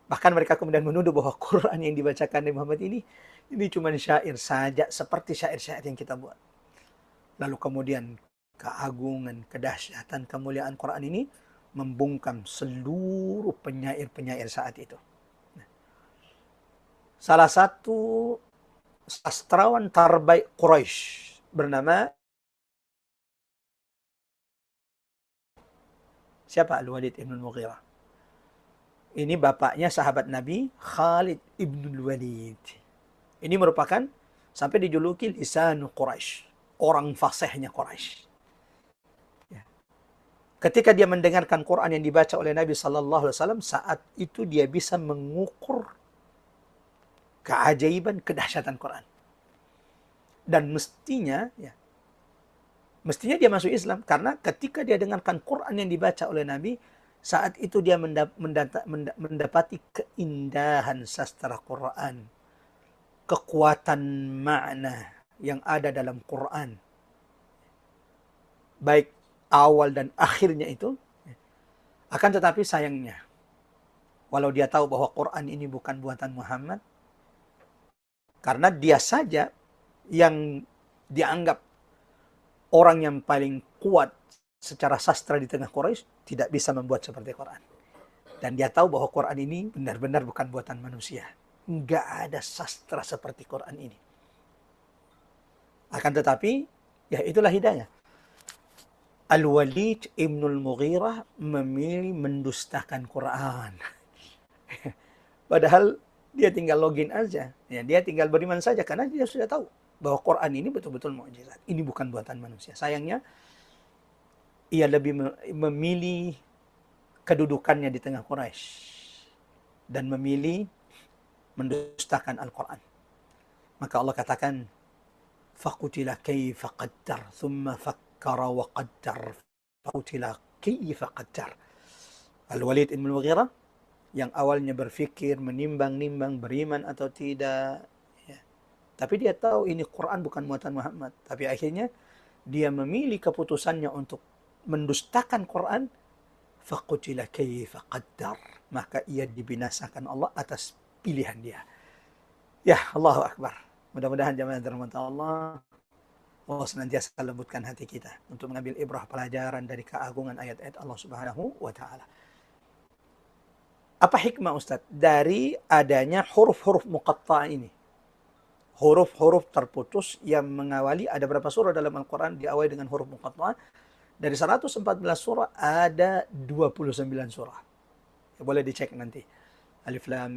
Bahkan mereka kemudian menuduh bahwa Quran yang dibacakan Nabi Muhammad ini cuma syair saja, seperti syair-syair yang kita buat. Lalu kemudian keagungan, kedahsyatan, kemuliaan Quran ini membungkam seluruh penyair-penyair saat itu. Salah satu sastrawan terbaik Quraisy bernama siapa? Al-Walid ibn Mughirah. Ini bapaknya sahabat Nabi Khalid ibn Walid. Ini merupakan sampai dijuluki lisan Quraisy, orang fasihnya Quraisy. Ya. Ketika dia mendengarkan Quran yang dibaca oleh Nabi Sallallahu Alaihi Wasallam, saat itu dia bisa mengukur keajaiban, kedahsyatan Quran. Dan mestinya dia masuk Islam karena ketika dia dengarkan Quran yang dibaca oleh Nabi, saat itu dia mendapati keindahan sastra Quran, kekuatan makna yang ada dalam Quran, baik awal dan akhirnya itu. Akan tetapi sayangnya, walau dia tahu bahwa Quran ini bukan buatan Muhammad, karena dia saja yang dianggap orang yang paling kuat secara sastra di tengah Quraisy, tidak bisa membuat seperti Quran. Dan dia tahu bahwa Quran ini benar-benar bukan buatan manusia. Nggak ada sastra seperti Quran ini. Akan tetapi, ya itulah hidayah. Al-Walid ibnul Mughirah memilih mendustakan Quran. Padahal dia tinggal login aja. Ya, dia tinggal beriman saja karena dia sudah tahu bahwa Quran ini betul-betul mukjizat. Ini bukan buatan manusia. Sayangnya, ia lebih memilih kedudukannya di tengah Quraisy dan memilih mendustakan Al-Quran. Maka Allah katakan, faqutila kaifa qaddar, thumma fakkara wa qaddar, faqutila kaifa qaddar. Al-Walid ibn Mughirah yang awalnya berfikir, menimbang-nimbang, beriman atau tidak, ya. Tapi dia tahu ini Quran bukan muatan Muhammad. Tapi akhirnya dia memilih keputusannya untuk mendustakan Quran, faqutila kaifa qaddar, maka ia dibinasakan Allah atas pilihan dia. Ya, Allahu Akbar. Mudah-mudahan jamaah dirahmati Allah senantiasa lembutkan hati kita untuk mengambil ibrah pelajaran dari keagungan ayat-ayat Allah Subhanahu wa taala. Apa hikmah Ustaz dari adanya huruf-huruf muqatta' ini? Huruf-huruf terputus yang mengawali, ada berapa surah dalam Al-Quran diawali dengan huruf muqatta'? Dari 114 surah ada 29 surah. Ya, boleh dicek nanti. Alif Lam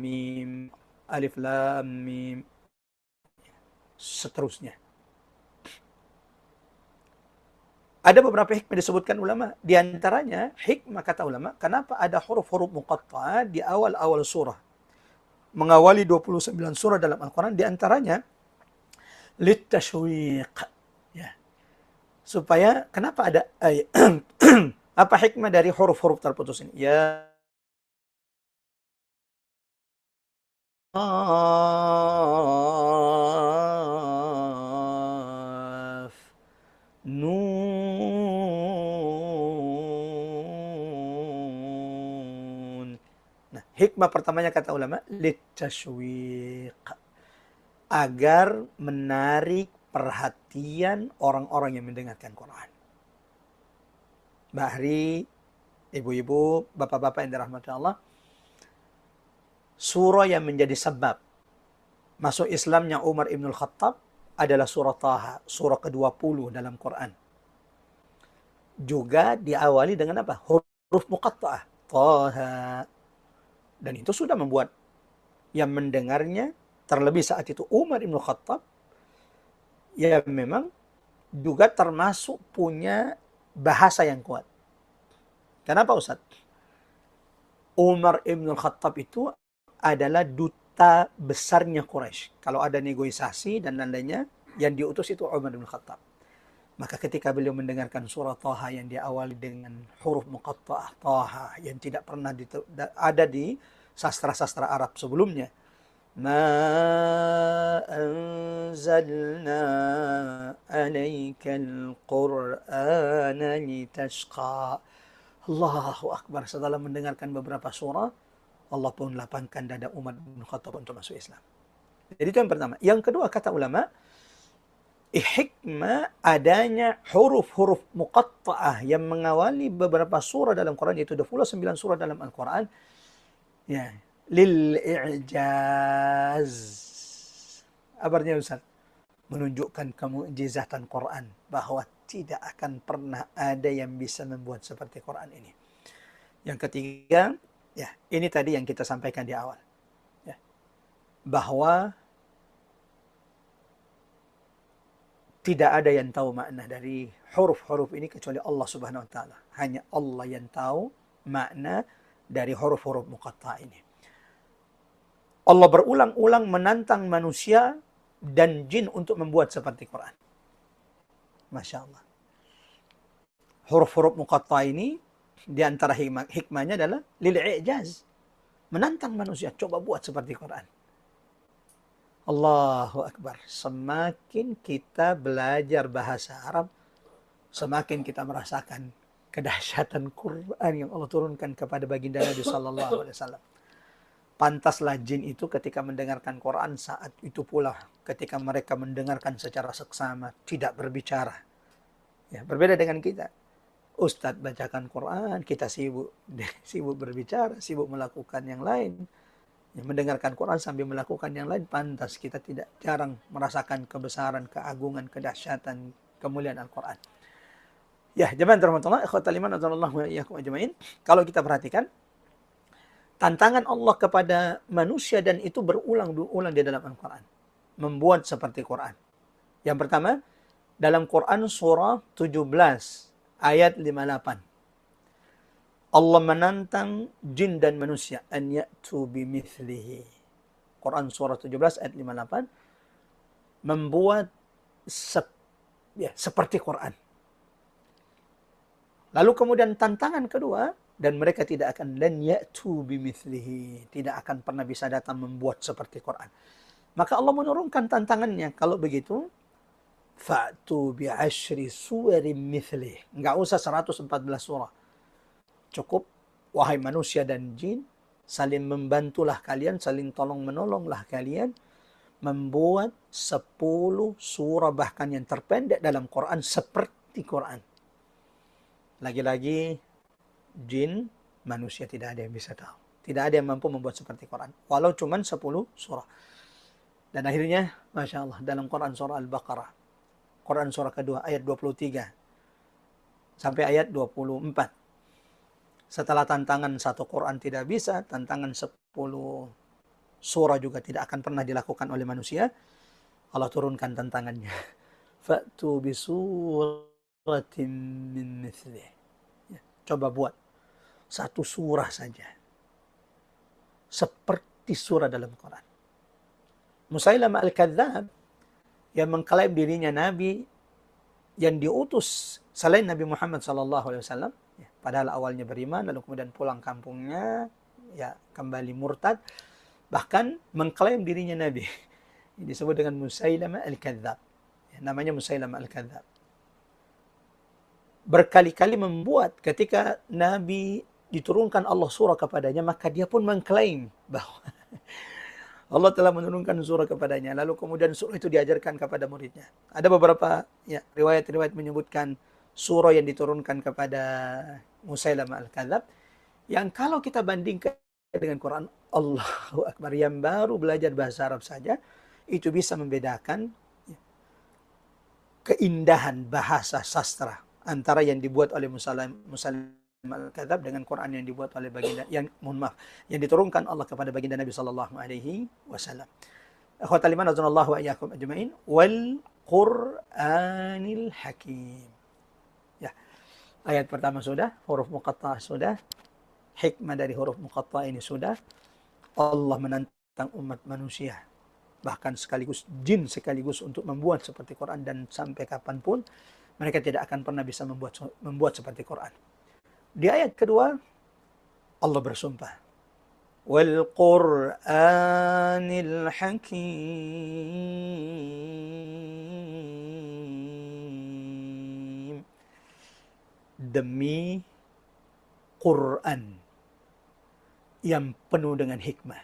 Mim, seterusnya. Ada beberapa hikmah disebutkan ulama. Di antaranya hikmah kata ulama, kenapa ada huruf-huruf muqatta'ah di awal-awal surah. Mengawali 29 surah dalam Al-Quran, di antaranya litashwiq. Ya. Supaya, kenapa ada ayat? Apa hikmah dari huruf-huruf terputus ini? Ya Nun. Nah, hikmah pertamanya kata ulama, litashwiq. Agar menarik perhatian orang-orang yang mendengarkan Quran. Mbak Hari, ibu-ibu, bapak-bapak yang dirahmati Allah, surah yang menjadi sebab masuk Islamnya Umar ibn Khattab adalah surah Taha, surah ke-20 dalam Quran. Juga diawali dengan apa? Huruf muqatta'ah, Taha. Dan itu sudah membuat yang mendengarnya, terlebih saat itu Umar ibn Khattab, ya memang juga termasuk punya bahasa yang kuat. Kenapa Ustaz? Umar ibn Khattab itu adalah duta besarnya Quraisy. Kalau ada negosiasi dan lain-lainnya, yang diutus itu Umar ibn Khattab. Maka ketika beliau mendengarkan surah Taha yang diawali dengan huruf muqatta'ah, Taha, yang tidak pernah ada di sastra-sastra Arab sebelumnya. Ma anzalna alaikal qur'ana litashqa. Allahu Akbar. Setelah mendengarkan beberapa surah, Allah pun lapangkan dada Umar bin Khattab untuk masuk Islam. Jadi itu yang pertama. Yang kedua, kata ulama, hikmah adanya huruf-huruf muqatta'ah yang mengawali beberapa surah dalam Quran, yaitu 29 surah dalam Al-Quran, ya, lil i'jaz. Apa artinya Ustaz? Menunjukkan kemukjizatan Quran, bahwa tidak akan pernah ada yang bisa membuat seperti Quran ini. Yang ketiga, ya, ini tadi yang kita sampaikan di awal, ya, bahwa tidak ada yang tahu makna dari huruf-huruf ini kecuali Allah Subhanahu wa taala. Hanya Allah yang tahu makna dari huruf-huruf muqatta' ini. Allah berulang-ulang menantang manusia dan jin untuk membuat seperti Quran. Masya Allah. Huruf-huruf muqatta' ini di antara hikmahnya adalah lil i'jaz. Menantang manusia, coba buat seperti Quran. Allahu Akbar. Semakin kita belajar bahasa Arab, semakin kita merasakan kedahsyatan Quran yang Allah turunkan kepada baginda Nabi sallallahu alaihi wasallam. Pantaslah jin itu ketika mendengarkan Quran saat itu pula ketika mereka mendengarkan secara seksama, tidak berbicara. Ya, berbeda dengan kita. Ustadz bacakan Quran, kita sibuk berbicara, sibuk melakukan yang lain. Ya, mendengarkan Quran sambil melakukan yang lain, pantas kita jarang merasakan kebesaran, keagungan, kedahsyatan, kemuliaan Al-Quran. Ya, jemaah rahmatullah, ikhwatal iman, azallahu wa iyyakum ajmain. Kalau kita perhatikan, tantangan Allah kepada manusia dan itu berulang-ulang di dalam Al-Quran. Membuat seperti Quran. Yang pertama, dalam Quran surah 17 ayat 58. Allah menantang jin dan manusia an ya'tu bimithlihi. Quran surah 17 ayat 58 membuat seperti Quran. Lalu kemudian tantangan kedua, dan mereka tidak akan lan ya'tu bimithlihi, tidak akan pernah bisa datang membuat seperti Quran. Maka Allah menurunkan tantangannya. Kalau begitu, fa'tu bi'ashri suwarin mithlih. Enggak usah 114 surah. Cukup, wahai manusia dan jin, saling membantulah kalian, saling tolong-menolonglah kalian, membuat 10 surah bahkan yang terpendek dalam Quran seperti Quran. Lagi-lagi, jin, manusia tidak ada yang bisa tahu. Tidak ada yang mampu membuat seperti Quran. Walau cuma 10 surah. Dan akhirnya, Masya Allah, dalam Quran surah Al-Baqarah, Quran surah kedua ayat 23 sampai ayat 24. Setelah tantangan satu Quran tidak bisa, tantangan 10 surah juga tidak akan pernah dilakukan oleh manusia, Allah turunkan tantangannya. Fa'tu bisuratin min mithlih. Ya, coba buat satu surah saja. Seperti surah dalam Quran. Musailamah al-Kadzdzab yang mengklaim dirinya Nabi yang diutus selain Nabi Muhammad SAW, ya, padahal awalnya beriman, lalu kemudian pulang kampungnya, ya, kembali murtad, bahkan mengklaim dirinya Nabi. Ini disebut dengan Musailamah al-Kadzdzab. Ya, namanya Musailamah al-Kadzdzab. Berkali-kali membuat ketika Nabi diturunkan Allah surah kepadanya, maka dia pun mengklaim bahwa Allah telah menurunkan surah kepadanya. Lalu kemudian surah itu diajarkan kepada muridnya. Ada beberapa riwayat-riwayat menyebutkan surah yang diturunkan kepada Musailamah al-Kadzdzab, yang kalau kita bandingkan dengan Quran, Allahu Akbar, yang baru belajar bahasa Arab saja, itu bisa membedakan keindahan bahasa sastra antara yang dibuat oleh Musailamah al-Kadzdzab dengan Quran yang dibuat oleh baginda, yang diturunkan Allah kepada baginda Nabi sallallahu alaihi wasallam. Akhwatal iman, azanallahu wa iyyakum ajmain, wal Qur'anil Hakim. Ya. Ayat pertama sudah, huruf muqatta'ah sudah, hikmah dari huruf muqatta'ah ini sudah. Allah menantang umat manusia, bahkan sekaligus jin sekaligus, untuk membuat seperti Quran, dan sampai kapanpun mereka tidak akan pernah bisa membuat seperti Quran. Di ayat kedua, Allah bersumpah, wal Qur'anil Hakim, demi Quran yang penuh dengan hikmah.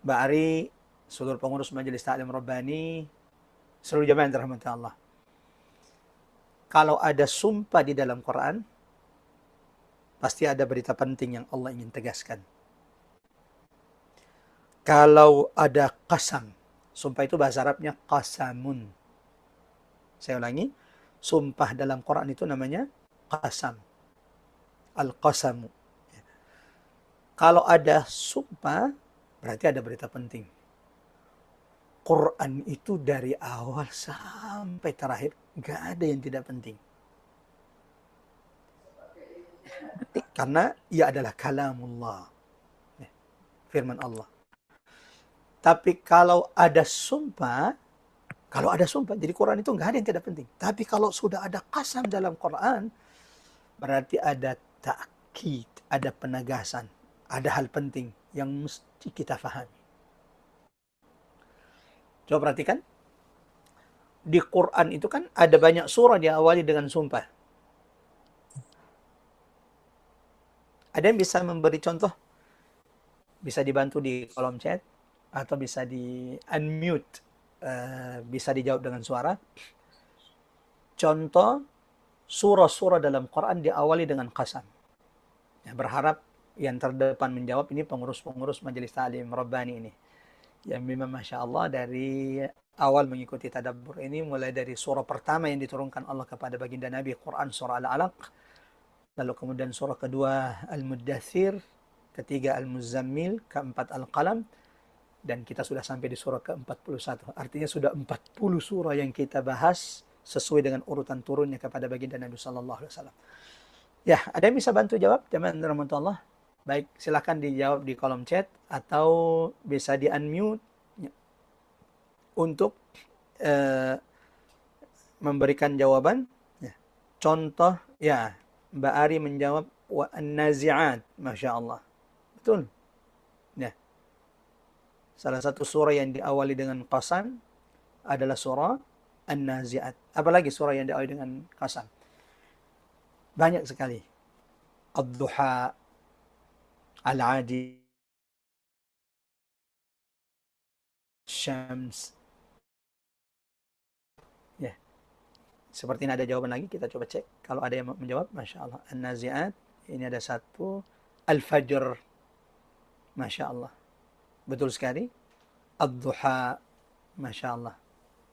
Mbak Ari, seluruh pengurus Majelis Ta'lim Rabbani, seluruh jamaah yang dirahmati Allah. Kalau ada sumpah di dalam Quran, pasti ada berita penting yang Allah ingin tegaskan. Kalau ada qasam, sumpah itu bahasa Arabnya qasamun. Saya ulangi, sumpah dalam Quran itu namanya qasam. Al-qasamu. Kalau ada sumpah, berarti ada berita penting. Quran itu dari awal sampai terakhir nggak ada yang tidak penting. Karena ia adalah kalamullah, firman Allah. Tapi kalau ada sumpah, jadi Quran itu nggak ada yang tidak penting. Tapi kalau sudah ada qasam dalam Quran, berarti ada ta'kid, ada penegasan, ada hal penting yang mesti kita fahami. Coba perhatikan. Di Quran itu kan ada banyak surah diawali dengan sumpah. Ada yang bisa memberi contoh? Bisa dibantu di kolom chat atau bisa di unmute, bisa dijawab dengan suara. Contoh surah-surah dalam Quran diawali dengan qasam. Ya, berharap yang terdepan menjawab ini pengurus-pengurus Majelis Ta'lim Rabbani ini. Yang memang Masya Allah dari awal mengikuti tadabbur ini, mulai dari surah pertama yang diturunkan Allah kepada baginda Nabi, Quran surah Al-Alaq, lalu kemudian surah kedua Al-Muddathir, ketiga Al-Muzammil, keempat Al-Qalam, dan kita sudah sampai di surah ke-41. Artinya sudah 40 surah yang kita bahas sesuai dengan urutan turunnya kepada baginda Nabi sallallahu alaihi wasallam. Ya, ada yang bisa bantu jawab jamaah rahmatullah? Baik, silakan dijawab di kolom chat atau bisa di unmute untuk memberikan jawaban. Ya. Contoh, ya, Mbak Ari menjawab wa an-nazi'at, Masya Allah. Betul. Ya. Salah satu surah yang diawali dengan qasam adalah surah An-Nazi'at. Apalagi surah yang diawali dengan qasam? Banyak sekali. Ad-Duha, Al-Adi, Syams. Ya. Seperti ini ada jawaban lagi, kita coba cek. Kalau ada yang menjawab, Masya Allah. An-Nazi'at, ini ada satu. Al-Fajr, Masya Allah. Betul sekali. Ad-Duha, Masya Allah.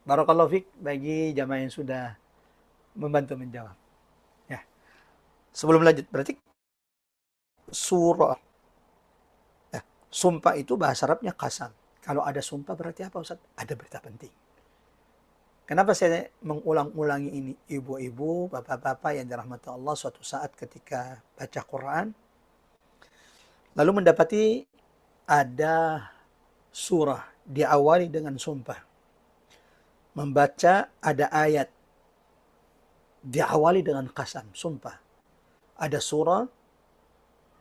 Barakallahu fiik bagi jamaah yang sudah membantu menjawab. Ya. Sebelum lanjut, berarti surah. Ya. Sumpah itu bahasa Arabnya qasam. Kalau ada sumpah berarti apa Ustaz? Ada berita penting. Kenapa saya mengulang-ulangi ini? Ibu-ibu, bapak-bapak yang dirahmati Allah suatu saat ketika baca Quran, lalu mendapati ada surah diawali dengan sumpah. Membaca ada ayat diawali dengan qasam, sumpah. Ada surah,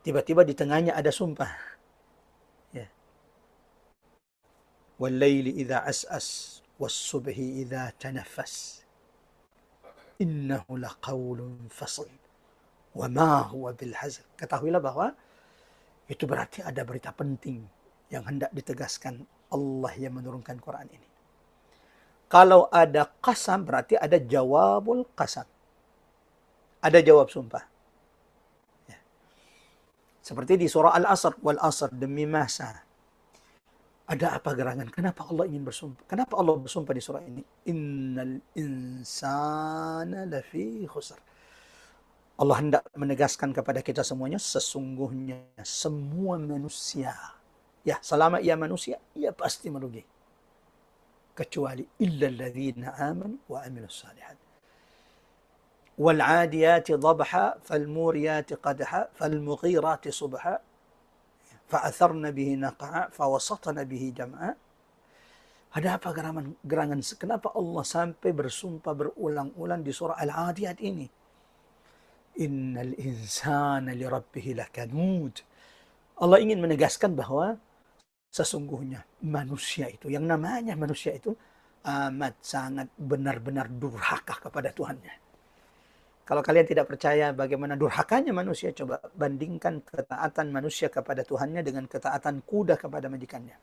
tiba-tiba di tengahnya ada sumpah. Ya. Wal-laili idza as'as was-subhi idza tanaffas. Innahu laqawlun fasl. Wa ma huwa bil hazl. Ketahuilah bahwa itu berarti ada berita penting yang hendak ditegaskan Allah yang menurunkan Quran ini. Kalau ada qasam berarti ada jawabul qasam. Ada jawab sumpah. Ya. Seperti di surah Al-Asr, wal asr, demi masa. Ada apa gerangan? Kenapa Allah ingin bersumpah? Kenapa Allah bersumpah di surah ini? Innal insana lafi khusr. Allah hendak menegaskan kepada kita semuanya, sesungguhnya semua manusia, ya selama ia manusia, ia pasti merugi. Kecuali illa alladzina amanu wa amilus salihat. Wal 'adiyati dhabha fal muriyati qadha fal mughirati subha fa atharna bihi naq'a fa wasatna bihi jam'a. Ada apa gerangan? Kenapa Allah sampai bersumpah berulang-ulang di surah Al-'Adiyat ini? Innal insana li rabbih lakanud. Allah ingin menegaskan bahwa sesungguhnya manusia itu, yang namanya manusia itu amat sangat benar-benar durhaka kepada Tuhannya. Kalau kalian tidak percaya bagaimana durhakanya manusia, coba bandingkan ketaatan manusia kepada Tuhannya dengan ketaatan kuda kepada majikannya.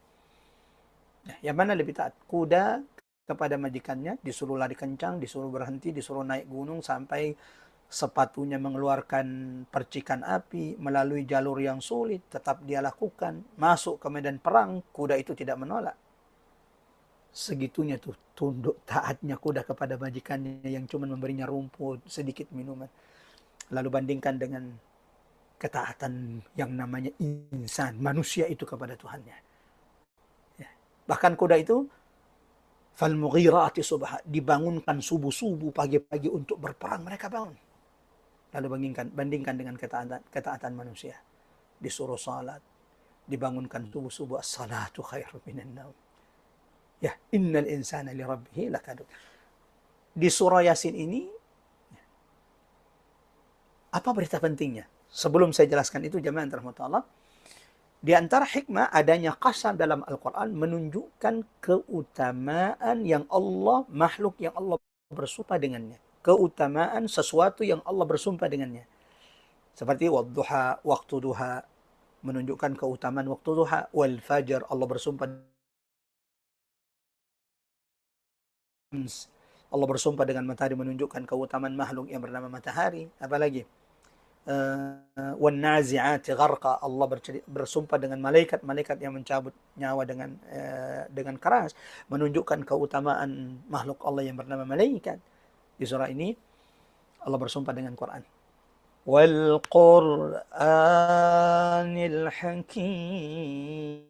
Nah, yang mana lebih taat? Kuda kepada majikannya, disuruh lari kencang, disuruh berhenti, disuruh naik gunung sampai sepatunya mengeluarkan percikan api, melalui jalur yang sulit, tetap dia lakukan. Masuk ke medan perang, kuda itu tidak menolak. Segitunya tuh tunduk taatnya kuda kepada majikannya yang cuma memberinya rumput, sedikit minuman. Lalu bandingkan dengan ketaatan yang namanya insan, manusia itu kepada Tuhannya. Ya. Bahkan kuda itu falmughirati subha, dibangunkan subuh-subuh pagi-pagi untuk berperang, mereka bangun. Lalu bandingkan dengan ketaatan manusia. Disuruh salat, dibangunkan subuh-subuh, as-salatu khairu minan naum. Ya, innal insana li rabbih lakanud. Di surah Yasin ini, apa berita pentingnya? Sebelum saya jelaskan itu, jamaah yang dirahmati Allah, di antara hikmah adanya qasam dalam Al-Quran menunjukkan keutamaan yang Allah, makhluk yang Allah bersumpah dengannya. Keutamaan sesuatu yang Allah bersumpah dengannya. Seperti wadduha, waktu duha, menunjukkan keutamaan waktu duha. Wal fajar, Allah bersumpah. Allah bersumpah dengan matahari, menunjukkan keutamaan makhluk yang bernama matahari. Apalagi wan nazi'ati gharqa, Allah bersumpah dengan malaikat yang mencabut nyawa dengan keras, menunjukkan keutamaan makhluk Allah yang bernama malaikat. Di surah ini Allah bersumpah dengan Quran. Wal Qur'anil Hakim.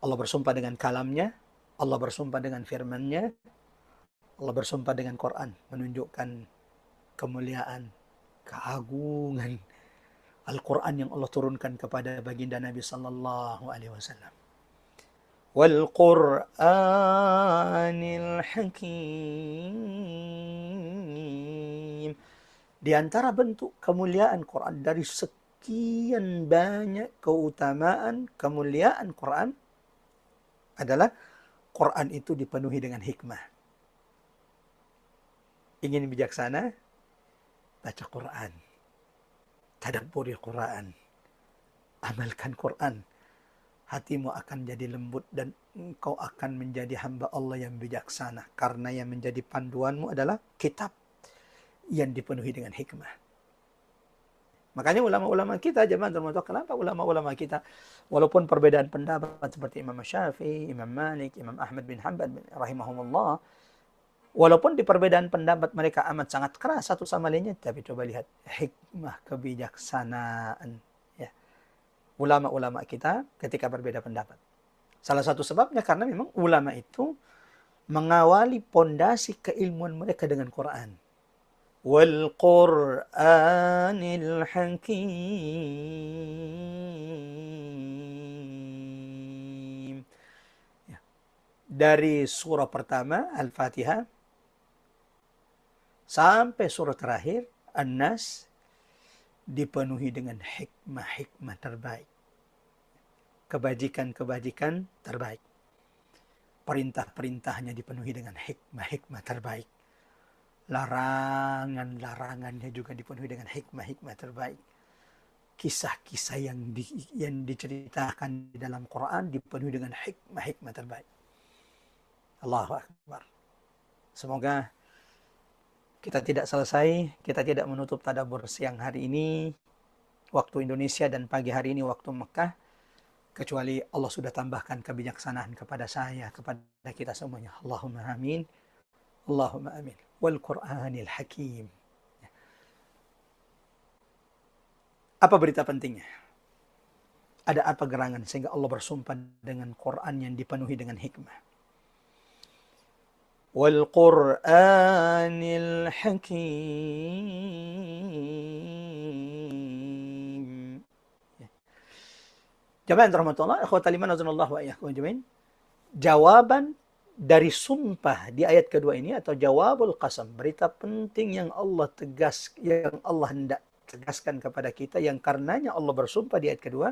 Allah bersumpah dengan kalamnya, Allah bersumpah dengan firman-Nya, Allah bersumpah dengan Quran, menunjukkan kemuliaan, keagungan Al-Quran yang Allah turunkan kepada baginda Nabi sallallahu alaihi wasallam. Wal Qur'anil Hakim. Di antara bentuk kemuliaan Quran, dari sekian banyak keutamaan kemuliaan Quran, adalah Quran itu dipenuhi dengan hikmah. Ingin bijaksana? Baca Quran. Tadabburi Quran. Amalkan Quran. Hatimu akan jadi lembut dan engkau akan menjadi hamba Allah yang bijaksana. Karena yang menjadi panduanmu adalah kitab yang dipenuhi dengan hikmah. Makanya ulama-ulama kita, jemaah termasuk, kenapa ulama-ulama kita, walaupun perbedaan pendapat seperti Imam Syafi'i, Imam Malik, Imam Ahmad bin Hanbal rahimahumullah, walaupun di perbedaan pendapat mereka amat sangat keras satu sama lainnya, tapi coba lihat hikmah, kebijaksanaan ya ulama-ulama kita ketika berbeda pendapat. Salah satu sebabnya karena memang ulama itu mengawali pondasi keilmuan mereka dengan Quran. Wal Qur'anil Hakim. Ya. Dari surah pertama Al-Fatihah sampai surah terakhir An-Nas dipenuhi dengan hikmah-hikmah terbaik. Kebajikan-kebajikan terbaik. Perintah-perintahnya dipenuhi dengan hikmah-hikmah terbaik. Larangan-larangannya juga dipenuhi dengan hikmah-hikmah terbaik. Kisah-kisah yang diceritakan di dalam Quran dipenuhi dengan hikmah-hikmah terbaik. Allahu Akbar. Semoga kita tidak selesai, kita tidak menutup tadabbur siang hari ini, waktu Indonesia, dan pagi hari ini waktu Mekah, kecuali Allah sudah tambahkan kebijaksanaan kepada saya, kepada kita semuanya. Allahumma amin. Allahumma amin. Wal Qur'anil Hakim. Apa berita pentingnya? Ada apa gerangan sehingga Allah bersumpah dengan Quran yang dipenuhi dengan hikmah? Wal Qur'anil Hakim. Jamaah yang dirahmati Allah, ikhwatal iman azanallahu wa iyyakum ajmain. Jawaban dari sumpah di ayat kedua ini, atau jawabul qasam, berita penting yang Allah hendak tegaskan kepada kita, yang karenanya Allah bersumpah di ayat kedua,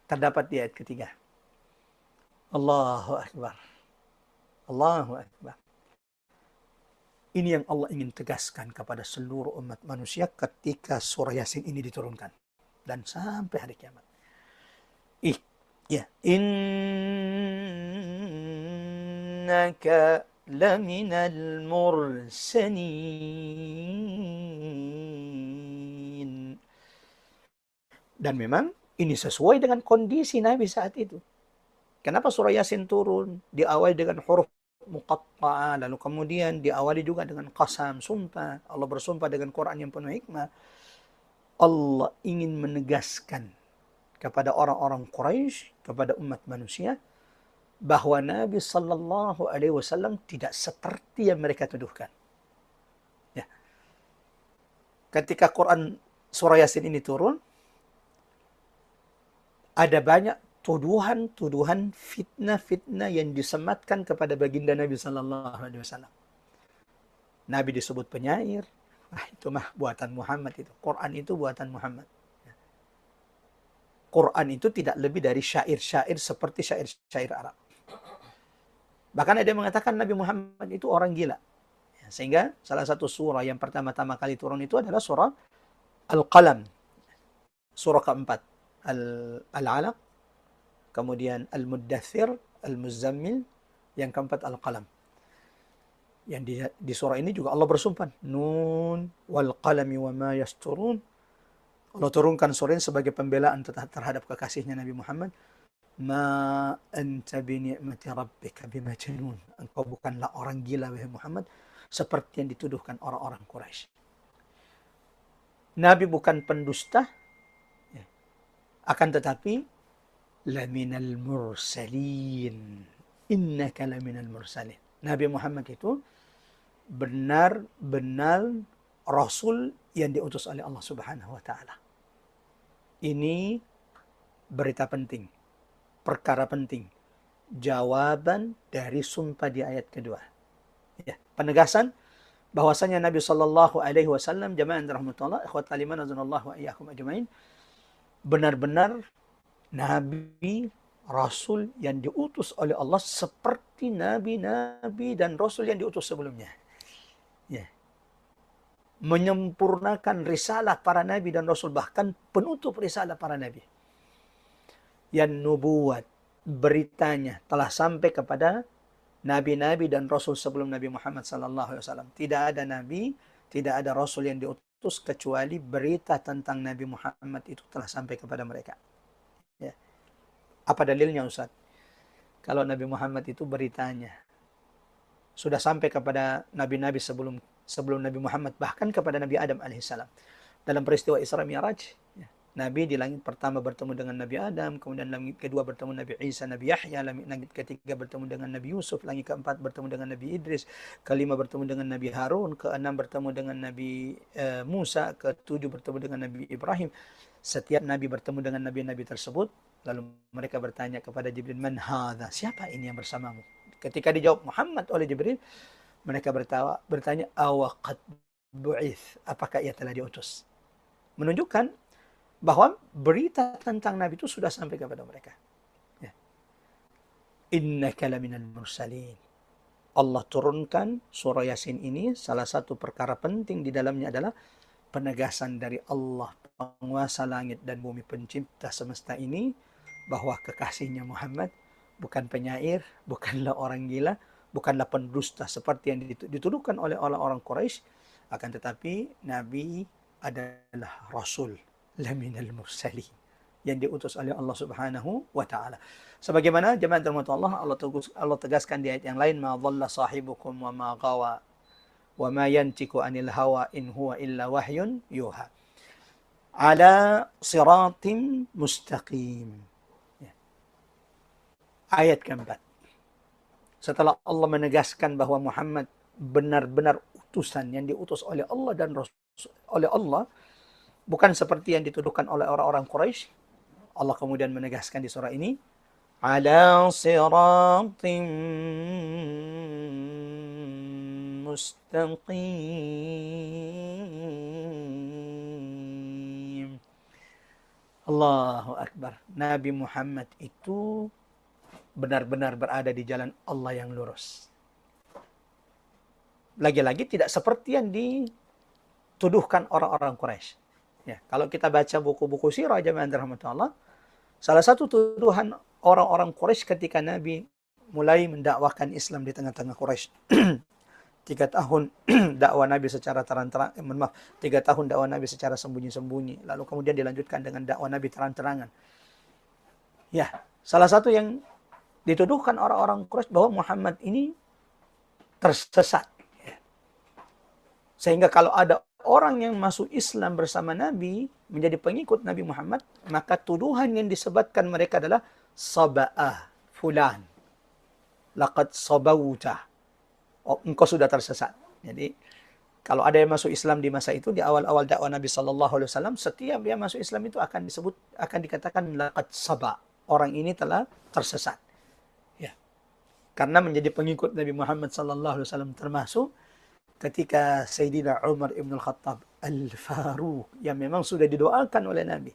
terdapat di ayat ketiga. Allahu Akbar. Allahu Akbar. Ini yang Allah ingin tegaskan kepada seluruh umat manusia ketika surah Yasin ini diturunkan. Dan sampai hari kiamat. Innaka laminal mursalin. Dan memang ini sesuai dengan kondisi Nabi saat itu. Kenapa surah Yasin turun? Diawali dengan huruf muqatta'ah, lalu kemudian diawali juga dengan qasam, sumpah. Allah bersumpah dengan Quran yang penuh hikmah. Allah ingin menegaskan kepada orang-orang Quraisy, kepada umat manusia, bahwa Nabi Sallallahu Alaihi Wasallam tidak seperti yang mereka tuduhkan. Ya. Ketika Quran surah Yasin ini turun, ada banyak tuduhan-tuduhan, fitnah-fitnah yang disematkan kepada baginda Nabi Sallallahu Alaihi Wasallam. Nabi disebut penyair. Itu mah buatan Muhammad itu. Quran itu buatan Muhammad. Quran itu tidak lebih dari syair-syair seperti syair-syair Arab. Bahkan ada yang mengatakan Nabi Muhammad itu orang gila. Sehingga salah satu surah yang pertama-tama kali turun itu adalah surah Al-Qalam. Surah keempat. Al-Alaq. Kemudian Al-Muddathir, Al-Muzammil, yang keempat Al-Qalam. Yang di surah ini juga Allah bersumpah, Nun wal qalami wa ma yasturun. Allah turunkan surah ini sebagai pembelaan terhadap kekasihnya Nabi Muhammad. Ma anta bi ni'mati rabbika bimajnun. Engkau bukanlah orang gila wahai Muhammad seperti yang dituduhkan orang-orang Quraisy. Nabi bukan pendusta, akan tetapi laminal mursalin. Innaka laminal mursalin. Nabi Muhammad itu benar-benar Rasul yang diutus oleh Allah Subhanahu wa Ta'ala. Ini berita penting, perkara penting, jawaban dari sumpah di ayat kedua. Ya, penegasan bahwasanya Nabi Sallallahu Alaihi Wasallam, jamaah rahmatullah, ikhwat kaliman azanallahu wa iyyakum ajmain, benar-benar Nabi Rasul yang diutus oleh Allah seperti nabi-nabi dan Rasul yang diutus sebelumnya. Ya. Menyempurnakan risalah para nabi dan Rasul, bahkan penutup risalah para nabi. Yang nubuat, beritanya telah sampai kepada nabi-nabi dan Rasul sebelum Nabi Muhammad SAW. Tidak ada nabi, tidak ada Rasul yang diutus kecuali berita tentang Nabi Muhammad itu telah sampai kepada mereka. Ya. Apa dalilnya Ustaz? Kalau Nabi Muhammad itu beritanya sudah sampai kepada nabi-nabi sebelum Nabi Muhammad, bahkan kepada Nabi Adam alaihissalam. Dalam peristiwa Isra Mi'raj, Nabi di langit pertama bertemu dengan Nabi Adam, kemudian langit kedua bertemu Nabi Isa, Nabi Yahya, langit ketiga bertemu dengan Nabi Yusuf, langit keempat bertemu dengan Nabi Idris, kelima bertemu dengan Nabi Harun, keenam bertemu dengan Nabi Musa, ketujuh bertemu dengan Nabi Ibrahim. Setiap Nabi bertemu dengan Nabi-Nabi tersebut, lalu mereka bertanya kepada Jibril, Man hadha? Siapa ini yang bersamamu? Ketika dijawab Muhammad oleh Jibril, mereka bertanya, awaqad bu'ith? Apakah ia telah diutus? Menunjukkan bahwa berita tentang Nabi itu sudah sampai kepada mereka. Ya. Innaka laminal mursalin. Allah turunkan surah Yasin ini, salah satu perkara penting di dalamnya adalah penegasan dari Allah, penguasa langit dan bumi, pencipta semesta ini, bahwa kekasihnya Muhammad bukan penyair, bukanlah orang gila, bukanlah pendusta seperti yang dituduhkan oleh orang-orang Quraisy, akan tetapi Nabi adalah Rasul laminal mursalin yang diutus oleh Allah Subhanahu wa Ta'ala. Sebagaimana jemaah rahmatullah, Allah tegaskan di ayat yang lain, ma dhalla sahibukum wa ma ghawa wa ma yantiku anil hawa in huwa illa wahyun yuha ala siratim mustaqim. Ayat keempat. Setelah Allah menegaskan bahwa Muhammad benar-benar utusan yang diutus oleh Allah dan Rasul oleh Allah, bukan seperti yang dituduhkan oleh orang-orang Quraisy, Allah kemudian menegaskan di surah ini, ala siratim mustaqim. Allahu Akbar. Nabi Muhammad itu benar-benar berada di jalan Allah yang lurus. lagi-lagi tidak seperti yang dituduhkan orang-orang Quraisy. Ya, kalau kita baca buku-buku sirah jamaah rahmatullah, salah satu tuduhan orang-orang Quraisy ketika Nabi mulai mendakwahkan Islam di tengah-tengah Quraisy. 3 tahun dakwah Nabi secara terang-terang, 3 tahun dakwah Nabi secara sembunyi-sembunyi, lalu kemudian dilanjutkan dengan dakwah Nabi terang-terangan. Ya, salah satu yang dituduhkan orang-orang Quraisy bahwa Muhammad ini tersesat. Ya. Sehingga kalau ada orang yang masuk Islam bersama Nabi, menjadi pengikut Nabi Muhammad, maka tuduhan yang disebutkan mereka adalah saba'ah fulan, laqad sabawta, oh, engkau sudah tersesat. Jadi kalau ada yang masuk Islam di masa itu, di awal-awal dakwah Nabi SAW, setiap dia masuk Islam itu akan dikatakan laqad saba, orang ini telah tersesat. Ya, karena menjadi pengikut Nabi Muhammad SAW, termasuk ketika Sayyidina Umar ibn al-Khattab al-Faruq yang memang sudah didoakan oleh Nabi.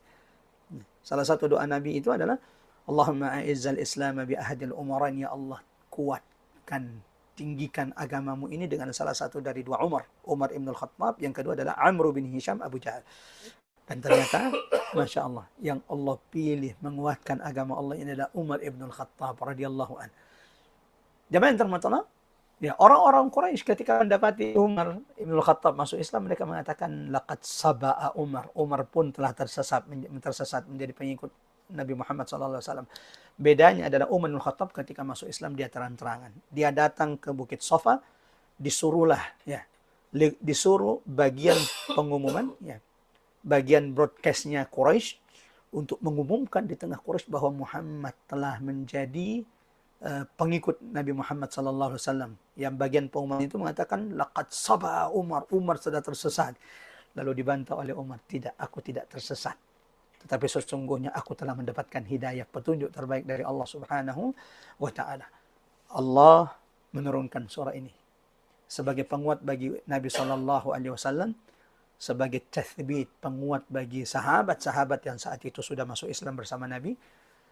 Salah satu doa Nabi itu adalah Allahumma a'izzal Islam bi ahadil umaran, ya Allah kuatkan, tinggikan agamamu ini dengan salah satu dari dua Umar ibn al-Khattab, yang kedua adalah Amr bin Hisham Abu Jahal. Dan ternyata Masya Allah, yang Allah pilih menguatkan agama Allah ini adalah Umar ibn al-Khattab radhiyallahu anhu. Jamaah yang terhormat, ya, orang-orang Quraisy ketika mendapati Umar ibn al-Khattab masuk Islam, mereka mengatakan laqad saba'a Umar, Umar pun telah tersesat menjadi pengikut Nabi Muhammad SAW. Bedanya adalah Umar bin Khattab ketika masuk Islam dia terang-terangan. Dia datang ke Bukit Sofa, disuruh bagian pengumuman, ya, bagian broadcastnya Quraisy untuk mengumumkan di tengah Quraisy bahwa Muhammad telah menjadi pengikut Nabi Muhammad SAW. Yang bagian pengumuman itu mengatakan laqad saba Umar, Umar sudah tersesat. Lalu dibantah oleh Umar, tidak, aku tidak tersesat. Tetapi sesungguhnya aku telah mendapatkan hidayah, petunjuk terbaik dari Allah Subhanahu wa Ta'ala. Allah menurunkan surah ini sebagai penguat bagi Nabi SAW, sebagai tathbit, penguat bagi sahabat-sahabat yang saat itu sudah masuk Islam bersama Nabi,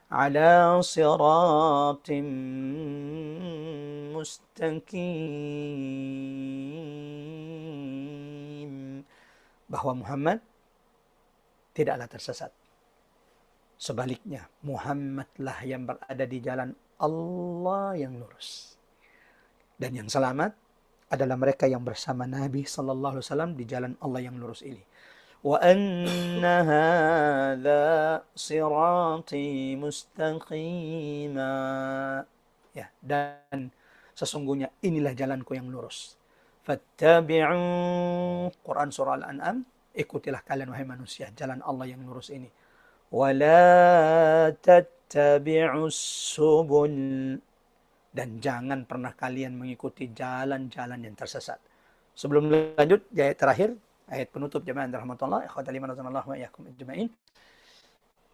ala siratim mustaqim, bahwa Muhammad tidaklah tersesat. Sebaliknya, Muhammadlah yang berada di jalan Allah yang lurus. Dan yang selamat adalah mereka yang bersama Nabi SAW di jalan Allah yang lurus ini. Wa anna hadza sirati mustaqima. Ya, dan sesungguhnya inilah jalanku yang lurus. Fattabi'u, Quran surah Al-An'am, ikutilah kalian wahai manusia jalan Allah yang lurus ini. Wala tattabi'us subul, dan jangan pernah kalian mengikuti jalan-jalan yang tersesat. Sebelum lanjut, ayat terakhir, ayat penutup jemaah rahmatullah, ikhwatal iman rahimanallah wa iyyakum ajmain.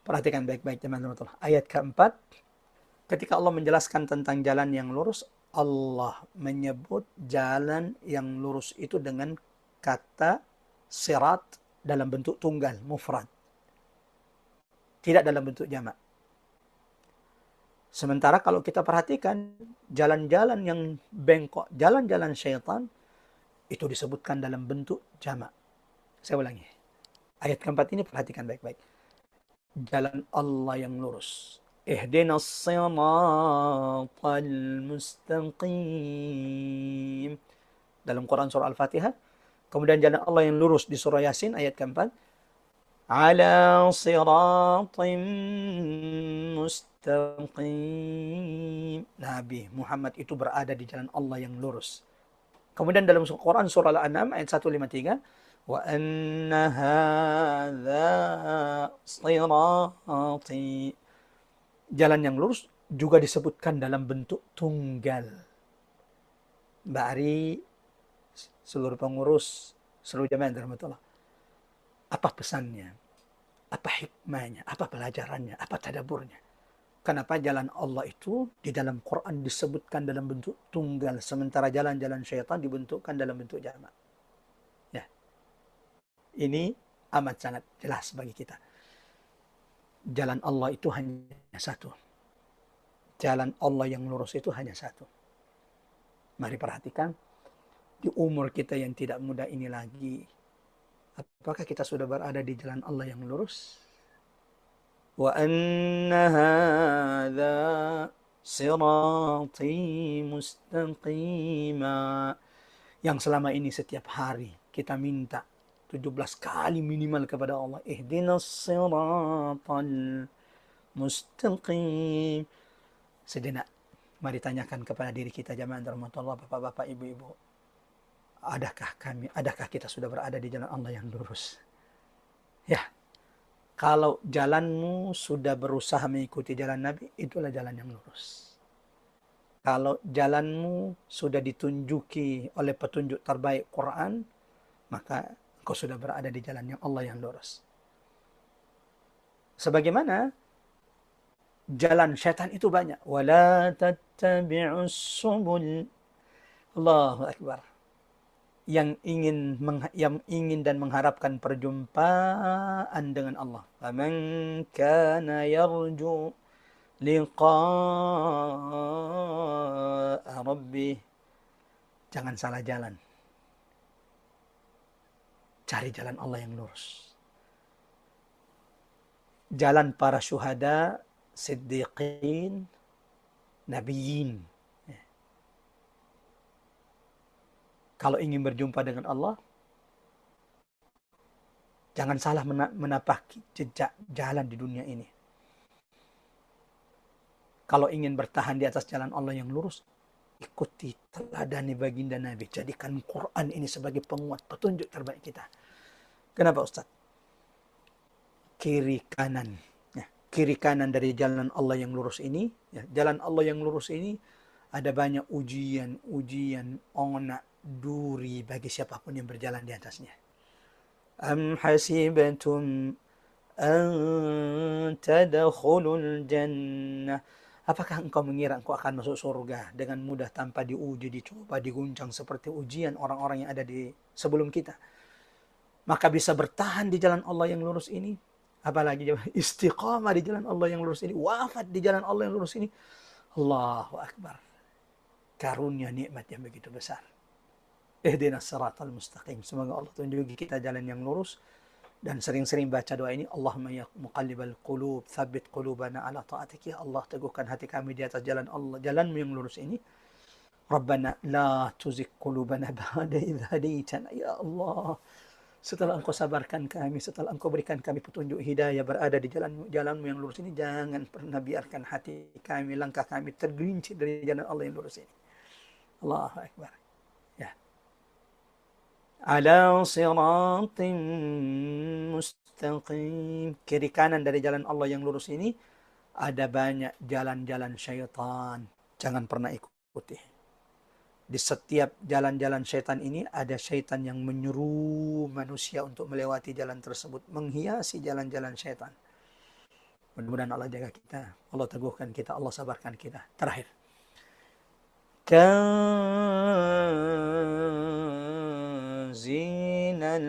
Perhatikan baik-baik jemaah rahmatullah. Ayat keempat, ketika Allah menjelaskan tentang jalan yang lurus, Allah menyebut jalan yang lurus itu dengan kata sirat dalam bentuk tunggal, mufrad. Tidak dalam bentuk jamak. Sementara kalau kita perhatikan jalan-jalan yang bengkok, jalan-jalan syaitan, itu disebutkan dalam bentuk jamak. Saya ulangi. Ayat keempat ini perhatikan baik-baik. Jalan Allah yang lurus. Ihdinas siratal mustaqim. Dalam Quran surah Al-Fatihah. Kemudian jalan Allah yang lurus di surah Yasin ayat keempat. Ala siratim mustaqim. Nabi Muhammad itu berada di jalan Allah yang lurus. Kemudian dalam Quran surah Al-An'am ayat 153, wa anna hadza sirati. Jalan yang lurus juga disebutkan dalam bentuk tunggal. Mbak Ari, seluruh pengurus, seluruh jamaah rahmatullah. Apa pesannya? Apa hikmahnya? Apa pelajarannya? Apa tadaburnya? Kenapa jalan Allah itu di dalam Quran disebutkan dalam bentuk tunggal, sementara jalan-jalan syaitan dibentukkan dalam bentuk jamak? Ya. Ini amat sangat jelas bagi kita. Jalan Allah itu hanya satu. Jalan Allah yang lurus itu hanya satu. Mari perhatikan. di umur kita yang tidak muda ini lagi, apakah kita sudah berada di jalan Allah yang lurus? Wa anna hadza sirati mustaqima. Yang selama ini setiap hari kita minta 17 kali minimal kepada Allah. Ihdinas siratal mustaqim. Sejenak, mari tanyakan kepada diri kita jamaah rahmatullah, bapak-bapak, ibu-ibu. Adakah kita sudah berada di jalan Allah yang lurus? Ya, kalau jalanmu sudah berusaha mengikuti jalan Nabi, itulah jalan yang lurus. Kalau jalanmu sudah ditunjuki oleh petunjuk terbaik Quran, maka engkau sudah berada di jalan yang Allah yang lurus. Sebagaimana jalan syaitan itu banyak. Wala tattabi'us subul. Allahu Akbar. Yang ingin dan mengharapkan perjumpaan dengan Allah. Faman kana yarju liqa'a rabbih. Jangan salah jalan. Cari jalan Allah yang lurus. Jalan para syuhada, siddiqin, nabiyyin. Kalau ingin berjumpa dengan Allah, jangan salah menapaki jejak jalan di dunia ini. Kalau ingin bertahan di atas jalan Allah yang lurus, ikuti teladani baginda Nabi. Jadikan Quran ini sebagai penguat petunjuk terbaik kita. Kenapa Ustaz? Kiri kanan. Kiri kanan dari jalan Allah yang lurus ini. Jalan Allah yang lurus ini ada banyak ujian, onak, duri bagi siapapun yang berjalan di atasnya. Am hasibatum an tadkhulul jannah. Apakah engkau mengira engkau akan masuk surga dengan mudah tanpa diuji, dicoba, diguncang seperti ujian orang-orang yang ada di sebelum kita? Maka bisa bertahan di jalan Allah yang lurus ini. Apalagi istiqamah di jalan Allah yang lurus ini. Wafat di jalan Allah yang lurus ini. Allahu Akbar. Karunia nikmat yang begitu besar. Ihdinas siratal mustaqim. Semoga Allah tunjuki kita jalan yang lurus. Dan sering-sering baca doa ini. Allahumma ya muqallibal qulub, tsabbit qulubana ala ta'atik. Ya Allah, teguhkan hati kami di atas jalan Allah, jalanmu yang lurus ini. Rabbana la tuzigh qulubana ba'da idh hadaitana. Ya Allah, setelah engkau sabarkan kami, setelah engkau berikan kami petunjuk hidayah berada di jalanmu yang lurus ini, jangan pernah biarkan hati kami, langkah kami tergelincir dari jalan Allah yang lurus ini. Allahu Akbar. Ya. Ala siratim mustaqim. Kiri kanan dari jalan Allah yang lurus ini ada banyak jalan-jalan syaitan. Jangan pernah ikuti. Di setiap jalan-jalan syaitan ini ada syaitan yang menyuruh manusia untuk melewati jalan tersebut, menghiasi jalan-jalan syaitan. Mudah-mudahan Allah jaga kita, Allah teguhkan kita, Allah sabarkan kita. Terakhir. Kanzil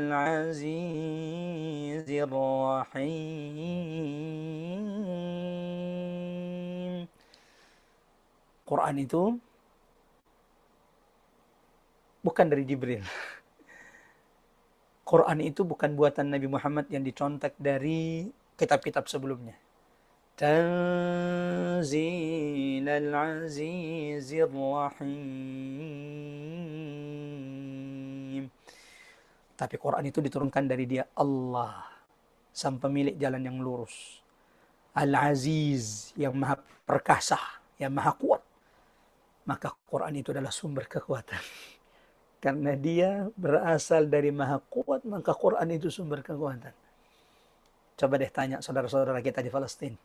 azizir rahim. Quran itu bukan dari Jibril. Quran itu bukan buatan Nabi Muhammad yang dicontek dari kitab-kitab sebelumnya. Tanzilal azizir rahim. Tapi Quran itu diturunkan dari dia Allah, sang pemilik jalan yang lurus. Al-Aziz, yang maha perkasa, yang maha kuat. Maka Quran itu adalah sumber kekuatan. Karena dia berasal dari maha kuat, maka Quran itu sumber kekuatan. Coba deh tanya saudara-saudara kita di Palestina.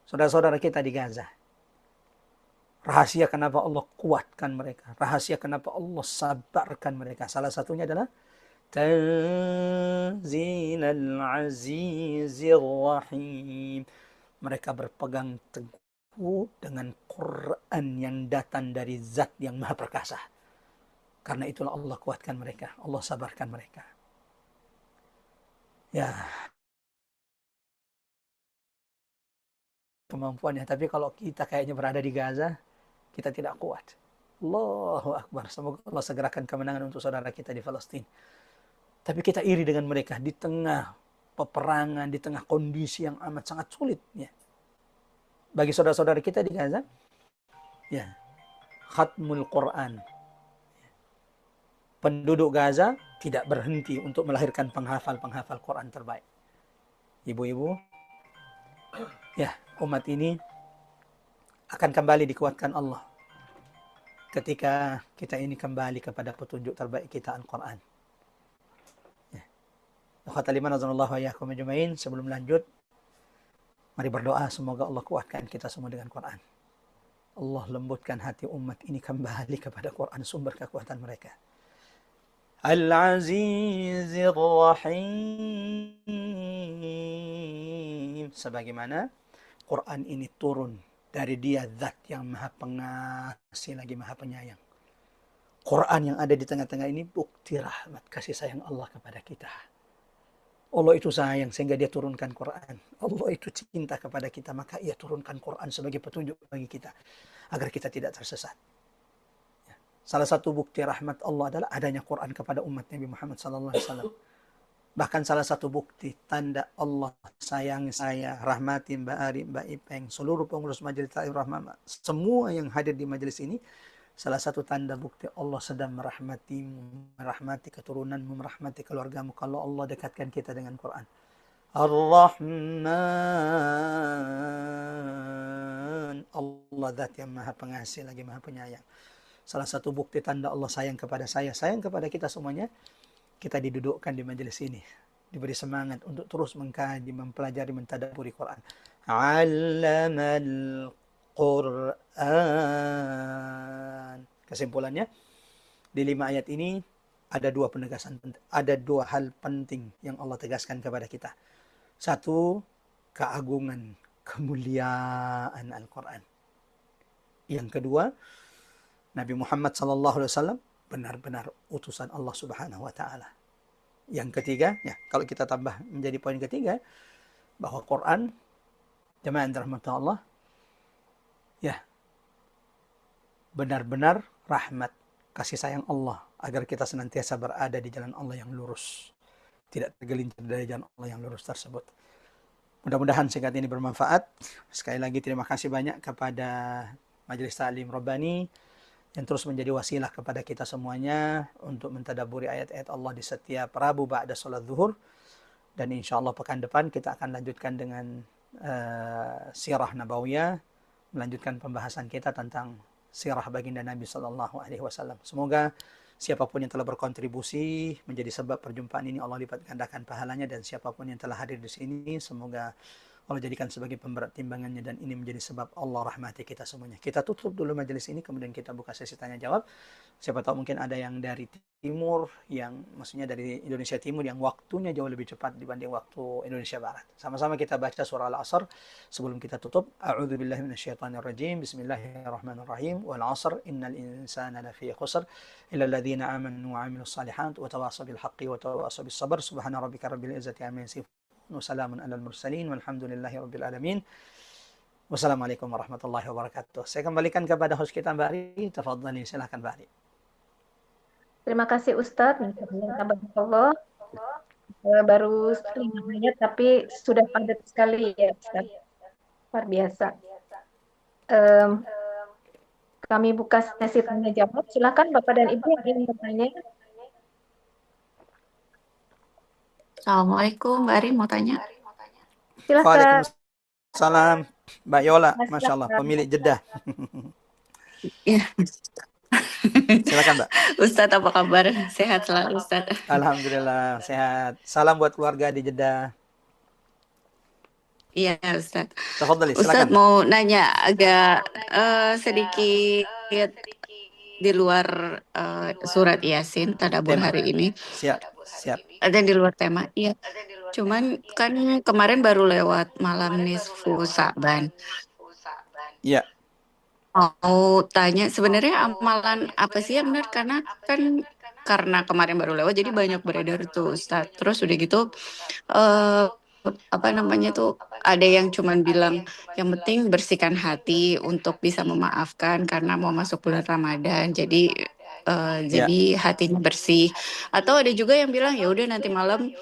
Saudara-saudara kita di Gaza. Rahasia kenapa Allah kuatkan mereka. Rahasia kenapa Allah sabarkan mereka. Salah satunya adalah Tanzilal Azizir Rahim. Mereka berpegang teguh dengan Quran yang datang dari zat yang maha perkasa. Karena itulah Allah kuatkan mereka. Allah sabarkan mereka. Ya. Kemampuannya. Tapi kalau kita kayaknya berada di Gaza, kita tidak kuat. Allahu Akbar. Semoga Allah segerakan kemenangan untuk saudara kita di Palestina. Tapi kita iri dengan mereka di tengah peperangan, di tengah kondisi yang amat sangat sulit. Ya. Bagi saudara-saudara kita di Gaza, ya, khatmul Quran. Penduduk Gaza tidak berhenti untuk melahirkan penghafal-penghafal Quran terbaik. Ibu-ibu, ya, umat ini akan kembali dikuatkan Allah ketika kita ini kembali kepada petunjuk terbaik kita, Al-Quran. Ya. Sebelum lanjut, mari berdoa semoga Allah kuatkan kita semua dengan Quran. Allah lembutkan hati umat ini kembali kepada Quran, sumber kekuatan mereka. Al-Azizir Rahim. Sebagaimana Quran ini turun dari Dia zat yang maha pengasih lagi maha penyayang. Quran yang ada di tengah-tengah ini bukti rahmat kasih sayang Allah kepada kita. Allah itu sayang sehingga Dia turunkan Quran. Allah itu cinta kepada kita, maka Ia turunkan Quran sebagai petunjuk bagi kita agar kita tidak tersesat. Salah satu bukti rahmat Allah adalah adanya Quran kepada umat Nabi Muhammad SAW. Bahkan salah satu bukti tanda Allah sayang saya, rahmati Mbak Ari, Mbak Ipeng, seluruh pengurus Majelis Ta'lim Rahmah, semua yang hadir di majelis ini, salah satu tanda bukti Allah sedang merahmatimu, merahmati keturunanmu, merahmati keluargamu kalau Allah dekatkan kita dengan Quran. Ar-Rahman, Allah zat yang maha pengasih lagi maha penyayang. Salah satu bukti tanda Allah sayang kepada saya, sayang kepada kita semuanya, kita didudukkan di majelis ini, diberi semangat untuk terus mengkaji, mempelajari, mentadabburi Quran. Allamal Quran. Kesimpulannya, di 5 ayat ini ada 2 penegasan, ada 2 hal penting yang Allah tegaskan kepada kita. 1, keagungan, kemuliaan Al-Quran. Yang kedua, Nabi Muhammad SAW benar-benar utusan Allah Subhanahu wa Ta'ala. Yang ketiga, ya, kalau kita tambah menjadi poin ketiga, bahwa Quran, jemaah rahmat Allah, ya, benar-benar rahmat, kasih sayang Allah, agar kita senantiasa berada di jalan Allah yang lurus, tidak tergelincir dari jalan Allah yang lurus tersebut. Mudah-mudahan singkat ini bermanfaat. Sekali lagi terima kasih banyak kepada Majelis Ta'lim Rabbani yang terus menjadi wasilah kepada kita semuanya untuk mentadabburi ayat-ayat Allah di setiap Rabu ba'da salat zuhur. Dan insya Allah pekan depan kita akan lanjutkan dengan sirah nabawiyah, melanjutkan pembahasan kita tentang sirah baginda Nabi SAW. Semoga siapapun yang telah berkontribusi menjadi sebab perjumpaan ini Allah lipat gandakan pahalanya, dan siapapun yang telah hadir di sini semoga Allah jadikan sebagai pemberat timbangannya, dan ini menjadi sebab Allah rahmati kita semuanya. Kita tutup dulu majelis ini, kemudian kita buka sesi tanya jawab. Siapa tahu mungkin ada yang dari timur, yang maksudnya dari Indonesia Timur, yang waktunya jauh lebih cepat dibanding waktu Indonesia Barat. Sama-sama kita baca surah Al-Asr sebelum kita tutup. A'udzubillahi minasyaitonirrajim. Bismillahirrahmanirrahim. Wal 'asr innal insana lafi khusr illa alladziina aamanu wa 'amilus shalihat wa tawassaw bil haqqi wa tawassaw bis sabr. Subhana rabbika rabbil izzati amma yasifun. Wassalamun alal mursalin walhamdulillahi rabbil alamin. Wassalamualaikum warahmatullahi wabarakatuh. Saya kembalikan kepada host kita Mbak Ari. Tafadhali, silakan Mbak Ari. Terima kasih Ustadz. Allah. Baru 5 menit tapi sudah padat sekali ya Ustadz. Luar biasa. Kami buka sesi tanya jawab. Silakan Bapak dan Ibu yang ingin bertanya. Assalamualaikum, Mbak Ari mau tanya. Silakan. Waalaikumsalam, Mbak Yola, Masya Allah, pemilik Jeddah. Ya. Silakan Mbak. Ustadz apa kabar? Sehat selalu Ustadz. Alhamdulillah sehat. Salam buat keluarga di Jeddah. Iya Ustadz. Tafadhali, silakan. Ustadz mau nanya agak sedikit di luar surat Yasin tadabbur hari ini. Siap. Ada di luar tema. Iya. Cuman kan kemarin baru lewat malam nisfu Sa'ban. Iya. Mau tanya sebenarnya amalan apa sih yang benar, karena kemarin baru lewat jadi banyak beredar tuh Ustadz. Terus udah gitu apa namanya tuh, ada yang cuman bilang yang penting bersihkan hati untuk bisa memaafkan karena mau masuk bulan Ramadan. Ya, Jadi hatinya bersih. Atau ada juga yang bilang ya udah nanti malam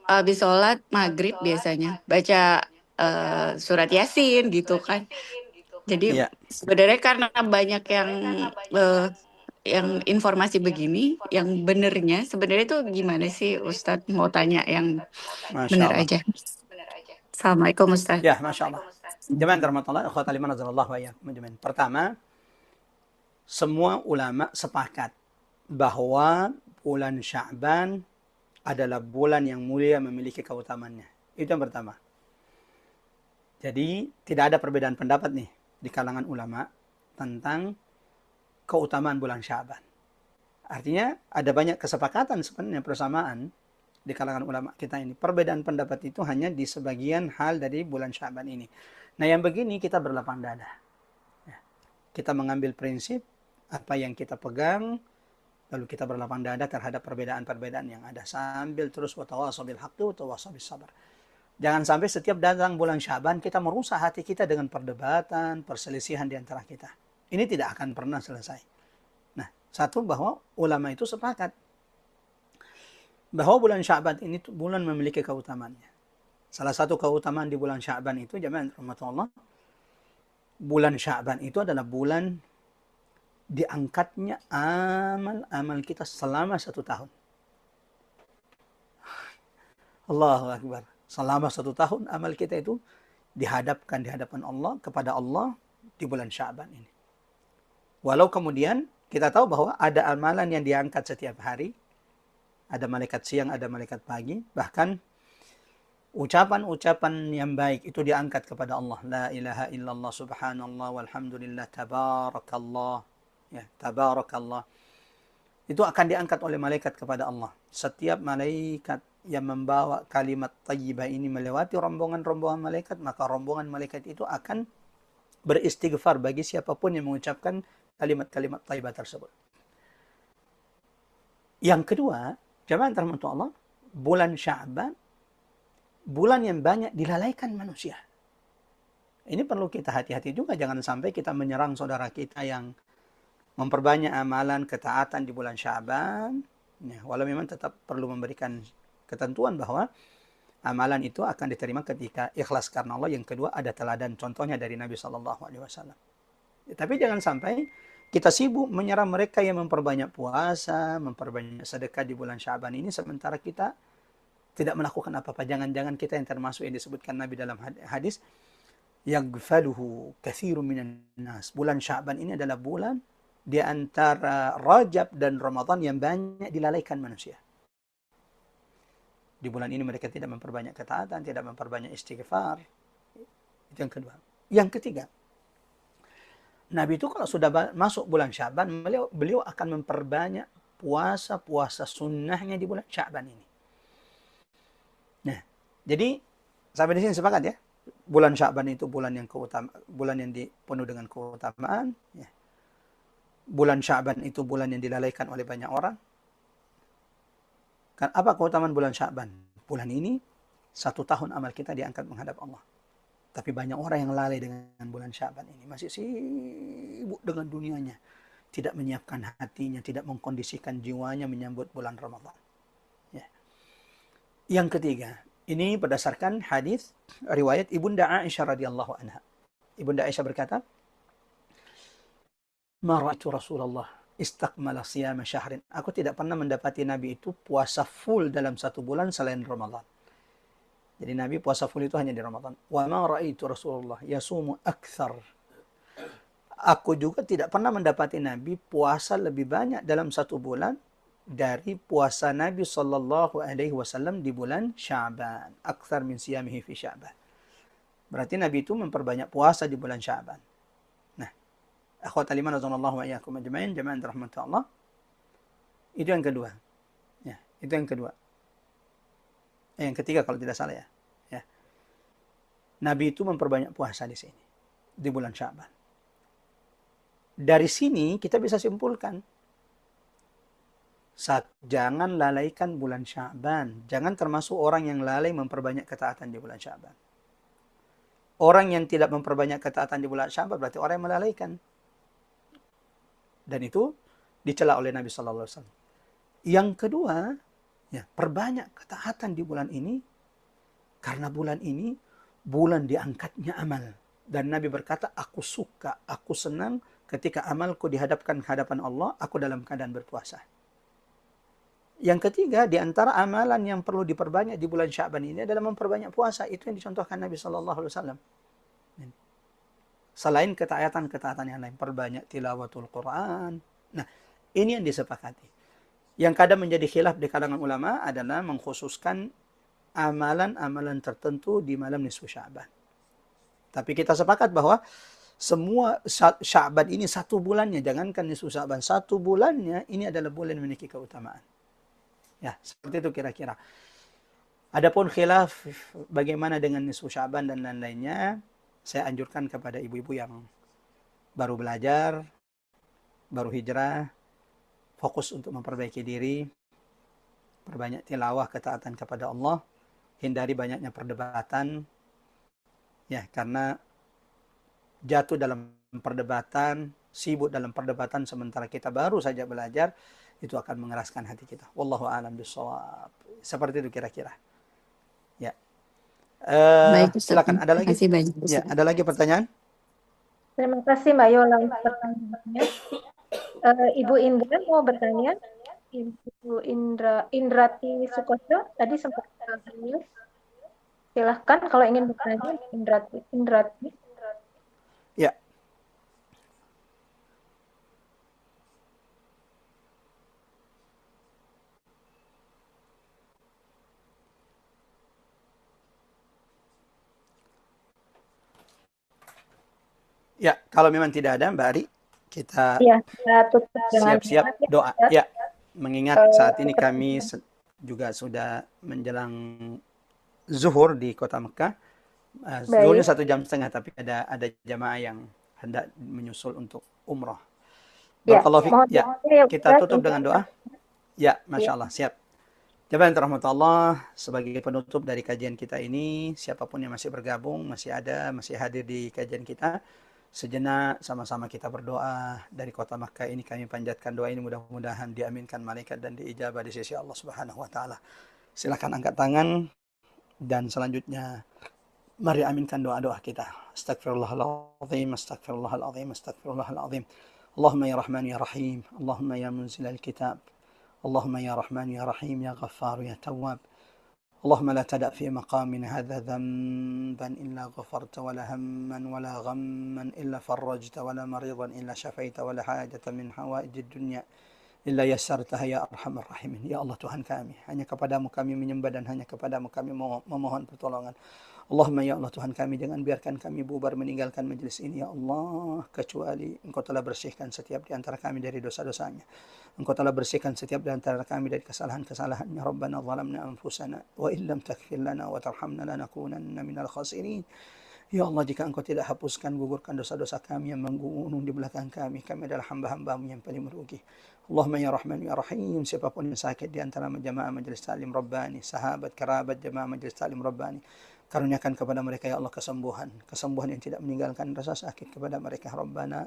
habis sholat maghrib biasanya baca surat Yasin gitu kan. Jadi ya, sebenarnya karena banyak eh, yang informasi begini, yang benernya sebenarnya itu gimana sih Ustadz? Mau tanya yang Masya bener Allah. aja. Assalamualaikum Ustadz. Ya, Masya Allah. Jemaah rahmatullah, akhwat liman azallahu wa iyyakum ajmain. Pertama, semua ulama sepakat bahwa bulan Sya'ban adalah bulan yang mulia memiliki keutamaannya. Itu yang pertama. Jadi tidak ada perbedaan pendapat nih di kalangan ulama tentang keutamaan bulan Sya'ban. Artinya ada banyak kesepakatan sebenarnya persamaan di kalangan ulama kita ini. Perbedaan pendapat itu hanya di sebagian hal dari bulan Sya'ban ini. Nah yang begini kita berlapang dada. Kita mengambil prinsip apa yang kita pegang, lalu kita berlapang dada terhadap perbedaan-perbedaan yang ada. Sambil terus watawasau bil haqqi watawasau bis sabar. Jangan sampai setiap datang bulan Syaban kita merusak hati kita dengan perdebatan, perselisihan di antara kita. Ini tidak akan pernah selesai. Nah, satu bahwa ulama itu sepakat bahwa bulan Syaban ini bulan memiliki keutamaannya. Salah satu keutamaan di bulan Syaban itu, jemaah rahmatullah, bulan Syaban itu adalah bulan diangkatnya amal-amal kita selama 1 tahun. Allahu Akbar. Selama 1 tahun amal kita itu dihadapkan di hadapan Allah, kepada Allah di bulan Sya'ban ini. Walau kemudian kita tahu bahwa ada amalan yang diangkat setiap hari, ada malaikat siang, ada malaikat pagi, bahkan ucapan-ucapan yang baik itu diangkat kepada Allah. La ilaha illallah subhanallah walhamdulillah tabarakallah. Ya, tabarakallah. Itu akan diangkat oleh malaikat kepada Allah. Setiap malaikat yang membawa kalimat tayyibah ini melewati rombongan-rombongan malaikat, maka rombongan malaikat itu akan beristighfar bagi siapapun yang mengucapkan kalimat-kalimat tayyibah tersebut. Yang kedua, jemaah rahmatullah Allah, bulan Sya'ban, bulan yang banyak dilalaikan manusia. Ini perlu kita hati-hati juga, jangan sampai kita menyerang saudara kita yang memperbanyak amalan ketaatan di bulan Sya'ban. Ya, walau memang tetap perlu memberikan ketentuan bahwa amalan itu akan diterima ketika ikhlas karena Allah. Yang kedua, ada teladan contohnya dari Nabi SAW. Ya, tapi jangan sampai kita sibuk menyerang mereka yang memperbanyak puasa, memperbanyak sedekah di bulan Sya'ban ini, sementara kita tidak melakukan apa-apa. Jangan-jangan kita yang termasuk yang disebutkan Nabi dalam hadis, yaghfaluhu katsirun minan nas. Bulan Sya'ban ini adalah bulan di antara Rajab dan Ramadan yang banyak dilalaikan manusia. Di bulan ini mereka tidak memperbanyak ketaatan, tidak memperbanyak istighfar. Itu yang kedua. Yang ketiga, Nabi itu kalau sudah masuk bulan Sya'ban, beliau akan memperbanyak puasa-puasa sunnahnya di bulan Sya'ban ini. Nah, jadi sampai di sini sepakat ya. Bulan Sya'ban itu bulan yang penuh dengan keutamaan. Ya. Bulan Sya'ban itu bulan yang dilalaikan oleh banyak orang. Kan apa keutamaan bulan Sya'ban? Bulan ini 1 tahun amal kita diangkat menghadap Allah. Tapi banyak orang yang lalai dengan bulan Sya'ban ini. Masih sibuk dengan dunianya. Tidak menyiapkan hatinya, tidak mengkondisikan jiwanya menyambut bulan Ramadan. Ya. Yang ketiga, ini berdasarkan hadis riwayat Ibunda Aisyah radhiyallahu anha. Ibunda Aisyah berkata, "Ma ra'aitu Rasulullah istakmala siyama syahrin." Aku tidak pernah mendapati Nabi itu puasa full dalam 1 bulan selain Ramadan. Jadi Nabi puasa full itu hanya di Ramadan. Wa ma ra'aitu Rasulullah yasumu akthar. Aku juga tidak pernah mendapati Nabi puasa lebih banyak dalam 1 bulan dari puasa Nabi sallallahu alaihi wasallam di bulan Sya'ban. Akthar min siyamihi fi Sya'ban. Berarti Nabi itu memperbanyak puasa di bulan Sya'ban. Nah, akhwat liman azanallahu wa iyyakum ajmain, jamaah rahmatullah. Itu yang kedua. Ya, itu yang kedua. Yang ketiga kalau tidak salah ya. Ya. Nabi itu memperbanyak puasa di sini di bulan Sya'ban. Dari sini kita bisa simpulkan Jangan lalaikan bulan Sya'ban. Jangan termasuk orang yang lalai memperbanyak ketaatan di bulan Sya'ban. Orang yang tidak memperbanyak ketaatan di bulan Sya'ban berarti orang yang melalaikan. Dan itu dicela oleh Nabi sallallahu alaihi wasallam. Yang kedua, ya, perbanyak ketaatan di bulan ini karena bulan ini bulan diangkatnya amal. Dan Nabi berkata, aku suka, aku senang ketika amalku dihadapkan ke hadapan Allah, aku dalam keadaan berpuasa. Yang ketiga, di antara amalan yang perlu diperbanyak di bulan Sya'ban ini adalah memperbanyak puasa. Itu yang dicontohkan Nabi sallallahu alaihi wasallam. Selain ketaatan-ketaatan yang lain, perbanyak tilawatul Quran. Nah, ini yang disepakati. Yang kadang menjadi khilaf di kalangan ulama adalah mengkhususkan amalan-amalan tertentu di malam nisfu Sya'ban. Tapi kita sepakat bahwa semua Sya'ban ini satu bulannya, jangankan nisfu Sya'ban, satu bulannya ini adalah bulan yang memiliki keutamaan. Ya, seperti itu kira-kira. Adapun khilaf bagaimana dengan nisfu Sya'ban dan lain-lainnya, saya anjurkan kepada ibu-ibu yang baru belajar, baru hijrah, fokus untuk memperbaiki diri, perbanyak tilawah ketaatan kepada Allah, hindari banyaknya perdebatan, ya, karena jatuh dalam perdebatan, sibuk dalam perdebatan sementara kita baru saja belajar, itu akan mengeraskan hati kita. Wallahu a'lam bishawab. Seperti itu kira-kira. Ya. Baik, Ustaz. Silakan, ada lagi? Terima kasih banyak, Ya, Ustaz. ada lagi pertanyaan? Terima kasih Mbak Yola untuk pertanyaannya. Ibu Indra mau bertanya. Ibu Indrati Sukoso tadi sempat bertanya. Silahkan kalau ingin bertanya, Indrati. Ya. Ya, kalau memang tidak ada, Mbak Ari, kita tutup dengan siap-siap doa. Ya, mengingat saat ini kami juga sudah menjelang zuhur di kota Mekah. Zuhurnya 1,5 jam, tapi ada jamaah yang hendak menyusul untuk umroh. Barakallahu fiik. Ya, kita tutup dengan doa. Ya, Masya Allah, siap. Jemaah yang dirahmati Allah, sebagai penutup dari kajian kita ini, siapapun yang masih bergabung, masih hadir di kajian kita, sejenak sama-sama kita berdoa. Dari kota Makkah ini kami panjatkan doa ini, mudah-mudahan diaminkan malaikat dan diijabah di sisi Allah Subhanahu wa taala. Silakan angkat tangan dan selanjutnya mari aminkan doa-doa kita. Astagfirullahaladzim, astagfirullahaladzim, astagfirullahaladzim. Allahumma ya Rahman ya Rahim, Allahumma ya munzilal kitab, Allahumma ya Rahman ya Rahim, ya Ghaffar ya Tawwab. اللهم لا تدع في مقامنا هذا ذنبا إلا غفرت ولا هما ولا غما إلا فرجت ولا مريضا إلا شفيت ولا حاجة من حوائج الدنيا إلا يسرتها يا أرحم الراحمين. Ya Allah, Tuhan kami, hanya kepadamu kami menyembah dan hanya kepadamu kami memohon pertolongan. Allahumma ya Allah, Tuhan kami, jangan biarkan kami bubar meninggalkan majelis ini ya Allah, kecuali Engkau telah bersihkan setiap di antara kami dari dosa-dosanya. Engkau telah bersihkan setiap di antara kami dari kesalahan-kesalahannya. Rabbana zalamna anfusana wa illam taghfir lana wa tarhamna lanakunanna minal khasirin. Ya Allah, jika Engkau tidak hapuskan, gugurkan dosa-dosa kami yang menggunung di belakang kami adalah hamba-hamba-Mu yang paling merugi. Allahumma ya Rahman ya Rahim, siapapun yang sakit di antara jamaah Majelis Ta'lim Rabbani, sahabat, kerabat jamaah Majelis Ta'lim Rabbani, karuniakan kepada mereka ya Allah kesembuhan yang tidak meninggalkan rasa sakit kepada mereka. Rabbana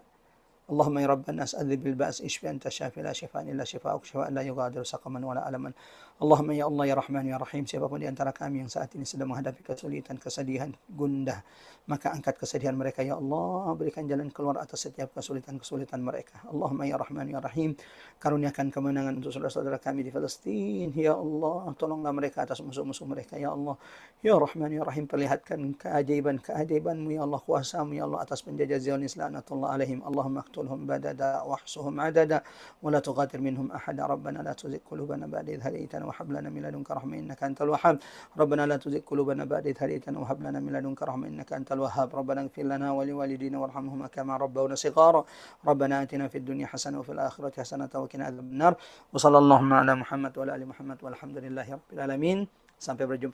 Allahumma ya Rabbana as'adhib bil ba's ishfi anta syafi la shifaan illa shifaa'uk shifaan la yughadiru saqaman wala alaman. Allahumma ya Allah ya Rahman ya Rahim, siapapun di antara kami yang saat ini sedang menghadapi kesulitan, kesedihan, gundah, maka angkat kesedihan mereka ya Allah, berikan jalan keluar atas setiap kesulitan-kesulitan mereka. Allahumma ya Rahman ya Rahim, karuniakan kemenangan untuk saudara-saudara kami di Palestina ya Allah, tolonglah mereka atas musuh-musuh mereka ya Allah. Ya Rahman ya Rahim, perlihatkan keajaiban-Mu ya Allah, kuasa-Mu ya Allah atas penjajah Zionis laknatullah alaihim. Allahumma اقتلهم بددا واحصهم عددا ولا تغادر منهم أحدا. ربنا لا تزغ قلوبنا بعد إذ هديتنا وهب لنا من لدنك رحمة إنك أنت الوهاب. ربنا لا تزغ قلوبنا بعد إذ هديتنا وهب لنا من لدنك رحمة إنك أنت الوهاب. ربنا اغفر لنا ولوالدينا وارحمهما كما ربونا صغارا. ربنا آتنا في الدنيا حسنة وفي الآخرة حسنة وقنا عذاب النار. وصلى اللهم على محمد وعلى آل محمد والحمد لله رب العالمين. Sampai berjumpa.